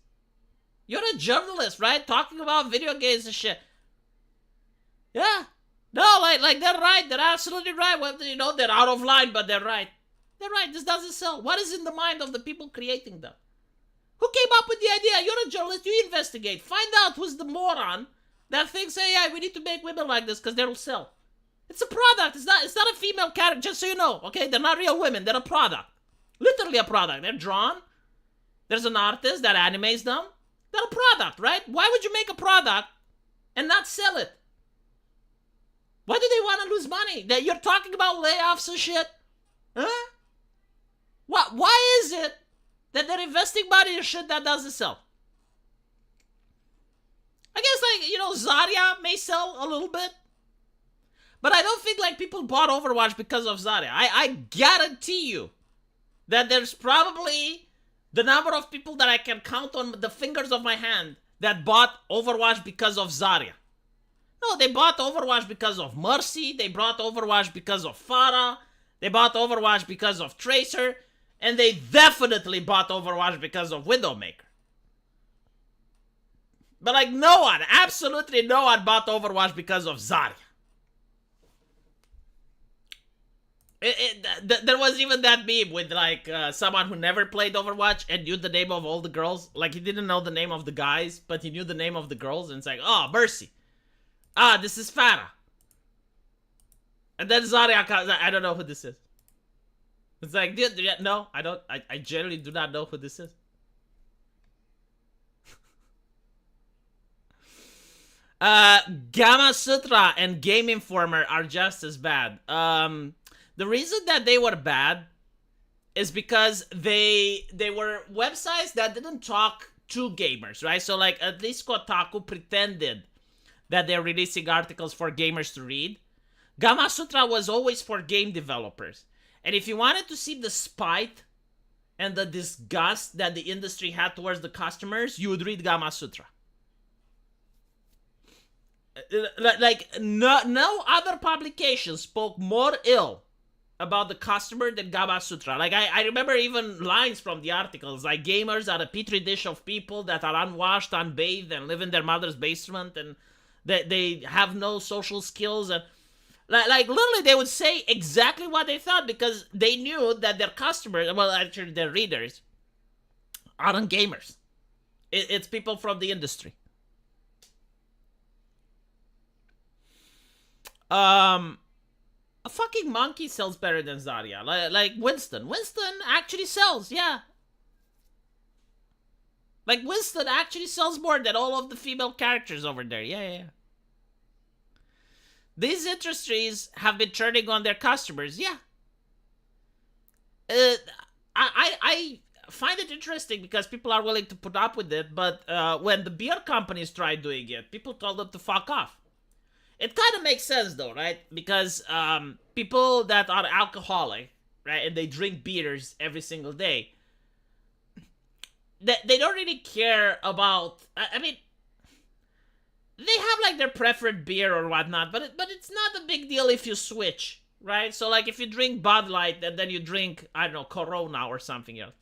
You're a journalist, right? Talking about video games and shit. Yeah. No, like they're right. They're absolutely right. Well, you know, they're out of line, but they're right. They're right. This doesn't sell. What is in the mind of the people creating them? Who came up with the idea? You're a journalist. You investigate. Find out who's the moron that thinks, hey, yeah, we need to make women like this because they'll sell. It's a product. It's not a female character, just so you know. Okay, they're not real women. They're a product. Literally a product. They're drawn. There's an artist that animates them. They're a product, right? Why would you make a product and not sell it? Why do they want to lose money? That you're talking about layoffs and shit? Huh? What? Why is it that they're investing money in shit that doesn't sell? I guess, like, you know, Zarya may sell a little bit. But I don't think, like, people bought Overwatch because of Zarya. I guarantee you that there's probably the number of people that I can count on the fingers of my hand that bought Overwatch because of Zarya. No, they bought Overwatch because of Mercy. They bought Overwatch because of Pharah. They bought Overwatch because of Tracer. And they definitely bought Overwatch because of Widowmaker. But, like, no one, absolutely no one bought Overwatch because of Zarya. There was even that meme with, like, someone who never played Overwatch and knew the name of all the girls. Like, he didn't know the name of the guys, but he knew the name of the girls. And it's like, oh, Mercy. Ah, this is Pharah. And then Zarya comes, I don't know who this is. It's like, dude, no, I don't. I generally do not know who this is. Gamma Sutra and Game Informer are just as bad. The reason that they were bad is because they were websites that didn't talk to gamers, right? So, like, at least Kotaku pretended that they're releasing articles for gamers to read. Gamma Sutra was always for game developers. And if you wanted to see the spite and the disgust that the industry had towards the customers, you would read Gamma Sutra. Like, no other publication spoke more ill about the customer than Gamma Sutra. Like, I remember even lines from the articles, like, gamers are a petri dish of people that are unwashed, unbathed, and live in their mother's basement, and they have no social skills, and like literally they would say exactly what they thought because they knew that their customers, well, actually their readers, aren't gamers. It's people from the industry. A fucking monkey sells better than Zarya. Like Winston. Winston actually sells, yeah. Like, Winston actually sells more than all of the female characters over there. Yeah. These industries have been turning on their customers, yeah. I find it interesting because people are willing to put up with it, but when the beer companies tried doing it, people told them to fuck off. It kind of makes sense, though, right? Because people that are alcoholic, right, and they drink beers every single day, they don't really care about, I mean, they have, like, their preferred beer or whatnot, but it's not a big deal if you switch, right? So, like, if you drink Bud Light and then you drink, I don't know, Corona or something else,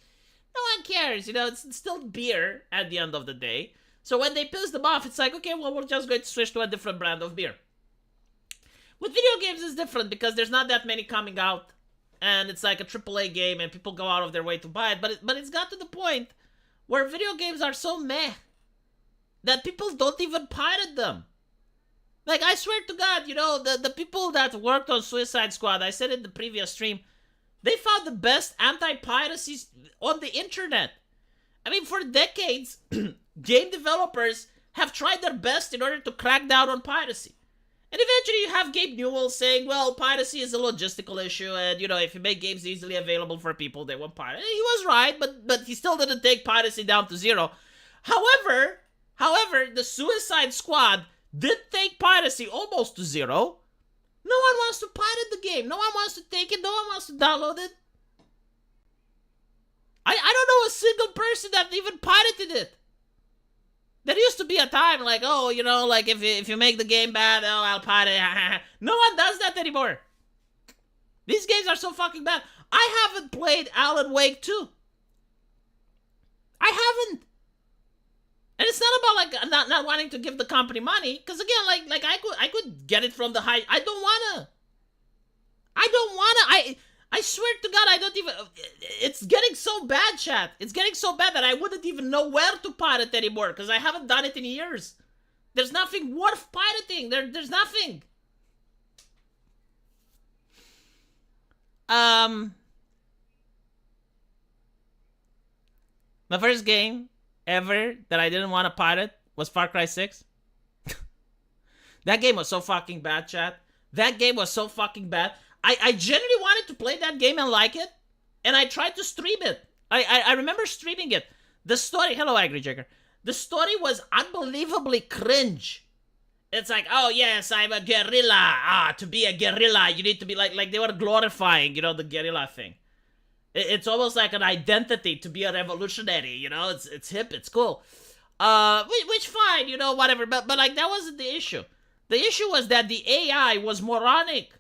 no one cares, you know, it's still beer at the end of the day. So when they piss them off, it's like, okay, well, we're just going to switch to a different brand of beer. With video games, it's different because there's not that many coming out, and it's like a AAA game, and people go out of their way to buy it, but it's got to the point where video games are so meh that people don't even pirate them. Like, I swear to God, you know, the people that worked on Suicide Squad, I said in the previous stream, they found the best anti-piracy on the internet. I mean, for decades, game developers have tried their best in order to crack down on piracy. And eventually you have Gabe Newell saying, well, piracy is a logistical issue, and, you know, if you make games easily available for people, they won't pirate. And he was right, but he still didn't take piracy down to zero. However, the Suicide Squad did take piracy almost to zero. No one wants to pirate the game. No one wants to take it. No one wants to download it. I don't know a single person that even pirated it. There used to be a time like, oh, you know, like if you make the game bad, oh, I'll pirate it. No one does that anymore. These games are so fucking bad. I haven't played Alan Wake 2. I haven't. And it's not about like not wanting to give the company money, because again, like I could get it from the high. I don't wanna. I swear to God, I don't even. It's getting so bad, chat. It's getting so bad that I wouldn't even know where to pirate anymore, because I haven't done it in years. There's nothing worth pirating. There's nothing. My first game ever that I didn't want to pirate was Far Cry 6. That game was so fucking bad, chat. That game was so fucking bad. I genuinely wanted to play that game and like it, and I tried to stream it. I remember streaming it. The story, hello Angry Jacker. The story was unbelievably cringe. It's like, oh yes, I'm a guerrilla. To be a guerrilla, you need to be like they were glorifying, you know, the guerrilla thing. It's almost like an identity to be a revolutionary, you know. It's hip, it's cool. Which fine, you know, whatever. But like that wasn't the issue. The issue was that the AI was moronic.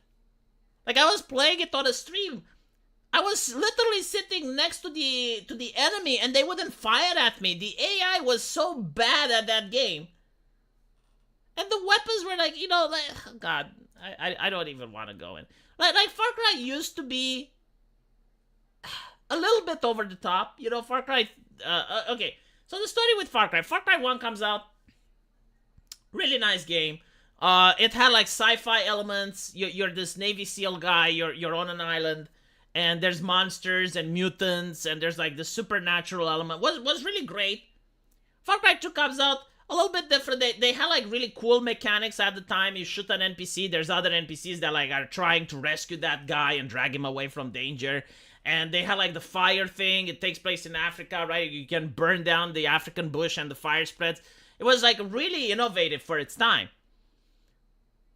Like I was playing it on a stream. I was literally sitting next to the enemy and they wouldn't fire at me. The AI was so bad at that game. And the weapons were like, you know, like, oh God, I don't even want to go in. Like Far Cry used to be a little bit over the top. You know, Far Cry, okay. So the story with Far Cry 1 comes out. Really nice game. It had like sci-fi elements. You're this Navy SEAL guy. You're on an island, and there's monsters and mutants, and there's like the supernatural element. Was really great. Far Cry 2 comes out a little bit different. They had like really cool mechanics at the time. You shoot an NPC. There's other NPCs that like are trying to rescue that guy and drag him away from danger. And they had like the fire thing. It takes place in Africa, right? You can burn down the African bush and the fire spreads. It was like really innovative for its time.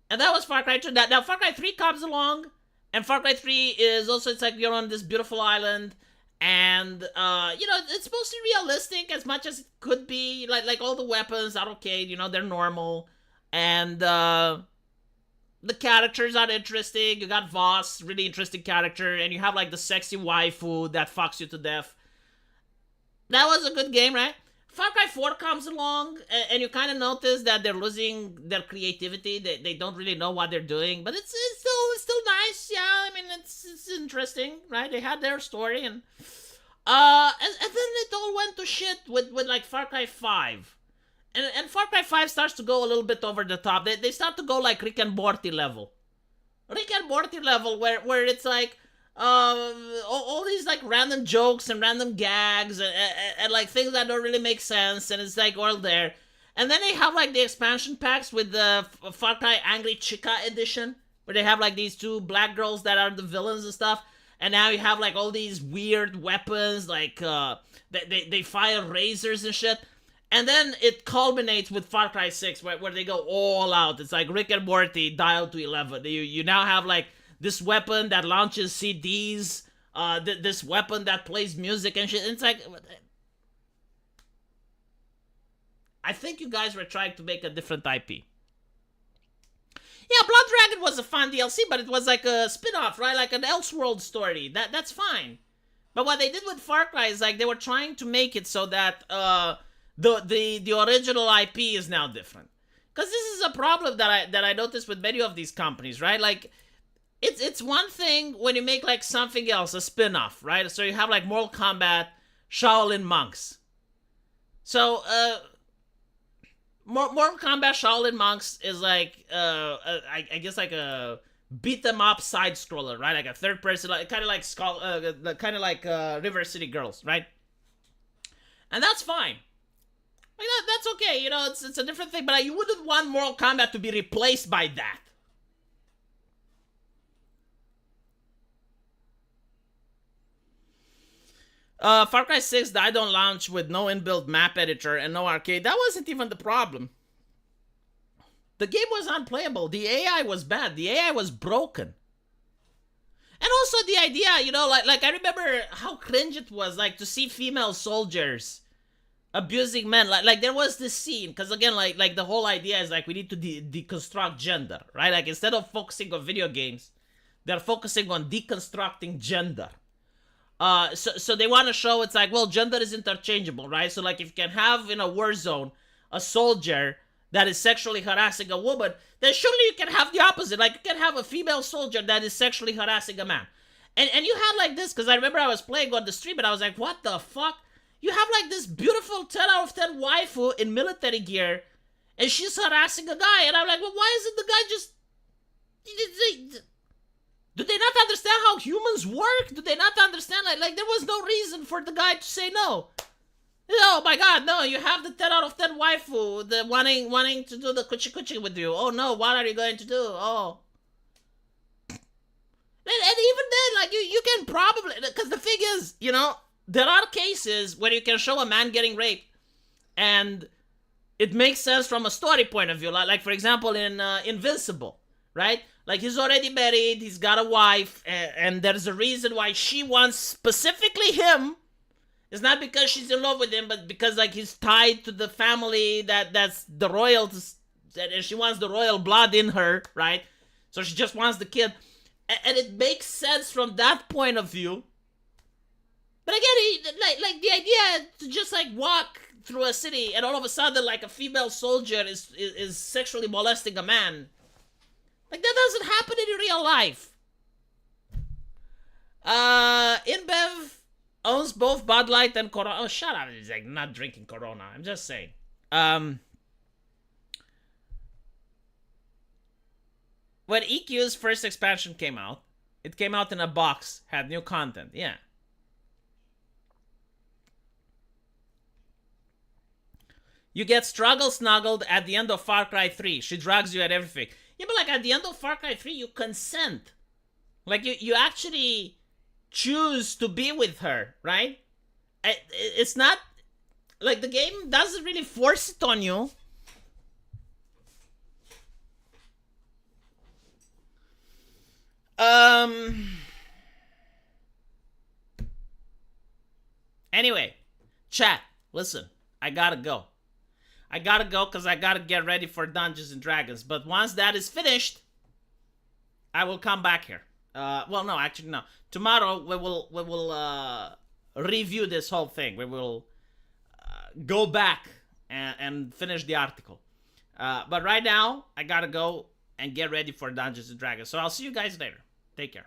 And that was Far Cry 2. Now Far Cry 3 comes along, and Far Cry 3 is also, it's like you're on this beautiful island, and, you know, it's mostly realistic as much as it could be. Like all the weapons are okay, you know, they're normal, and, the characters are interesting. You got Voss, really interesting character, and you have, like, the sexy waifu that fucks you to death. That was a good game, right? Far Cry 4 comes along, and you kind of notice that they're losing their creativity. They don't really know what they're doing, but it's still nice. Yeah, I mean it's interesting, right? They had their story, and then it all went to shit with like Far Cry 5, and Far Cry 5 starts to go a little bit over the top. They start to go like Rick and Morty level, where it's like. All these like random jokes and random gags and like things that don't really make sense, and it's like all there. And then they have like the expansion packs with the Far Cry Angry Chica edition, where they have like these two black girls that are the villains and stuff. And now you have like all these weird weapons, like they fire razors and shit. And then it culminates with Far Cry 6, where they go all out. It's like Rick and Morty dialed to 11. You now have like this weapon that launches CDs, this weapon that plays music and shit. And it's like, I think you guys were trying to make a different IP. Yeah, Blood Dragon was a fun DLC, but it was like a spin-off, right? Like an Elseworld story. That's fine. But what they did with Far Cry is like they were trying to make it so that the original IP is now different. Because this is a problem that I noticed with many of these companies, right? Like, It's one thing when you make like something else, a spin-off, right? So you have like Mortal Kombat, Shaolin Monks. So, Mortal Kombat Shaolin Monks is like, I guess like a beat-em-up side-scroller, right? Like a third-person, like, kind of like River City Girls, right? And that's fine. Like that's okay, you know, it's a different thing, but you wouldn't want Mortal Kombat to be replaced by that. Far Cry 6 died on launch with no inbuilt map editor and no arcade. That wasn't even the problem. The game was unplayable. The AI was bad. The AI was broken. And also the idea, you know, like I remember how cringe it was, like, to see female soldiers abusing men. Like there was this scene, because again, like the whole idea is like we need to deconstruct gender, right? Like instead of focusing on video games, they're focusing on deconstructing gender. So they want to show it's like, well, gender is interchangeable, right? So like if you can have in a war zone a soldier that is sexually harassing a woman, then surely you can have the opposite. Like you can have a female soldier that is sexually harassing a man. And you had like this, because I remember I was playing on the stream and I was like, what the fuck? You have like this beautiful 10 out of 10 waifu in military gear and she's harassing a guy. And I'm like, well, why isn't the guy just... Do they not understand how humans work? Do they not understand? Like there was no reason for the guy to say no. Oh my god, no, you have the 10 out of 10 waifu, the wanting to do the kuchi kuchi with you. Oh no, what are you going to do? Oh. And even then, like, you can probably, because the thing is, you know, there are cases where you can show a man getting raped and it makes sense from a story point of view. Like for example, in Invincible, right? Like, he's already married, he's got a wife, and there's a reason why she wants specifically him. It's not because she's in love with him, but because, like, he's tied to the family that's the royal, and she wants the royal blood in her, right? So she just wants the kid. And it makes sense from that point of view. But again, like the idea to just, like, walk through a city and all of a sudden, like, a female soldier is sexually molesting a man. Like, that doesn't happen in real life. InBev owns both Bud Light and Corona. Oh, shut up. He's like not drinking Corona. I'm just saying. When EQ's first expansion came out, it came out in a box, had new content. Yeah. You get struggle snuggled at the end of Far Cry 3. She drags you at everything. Yeah, but like at the end of Far Cry 3, you consent. Like you actually choose to be with her, right? It's not like the game doesn't really force it on you. Anyway, chat, listen, I gotta go. I gotta go because I gotta get ready for Dungeons and Dragons. But once that is finished, I will come back here. Well, no, actually, no. Tomorrow we will review this whole thing. We will go back and finish the article. But right now, I gotta go and get ready for Dungeons and Dragons. So I'll see you guys later. Take care.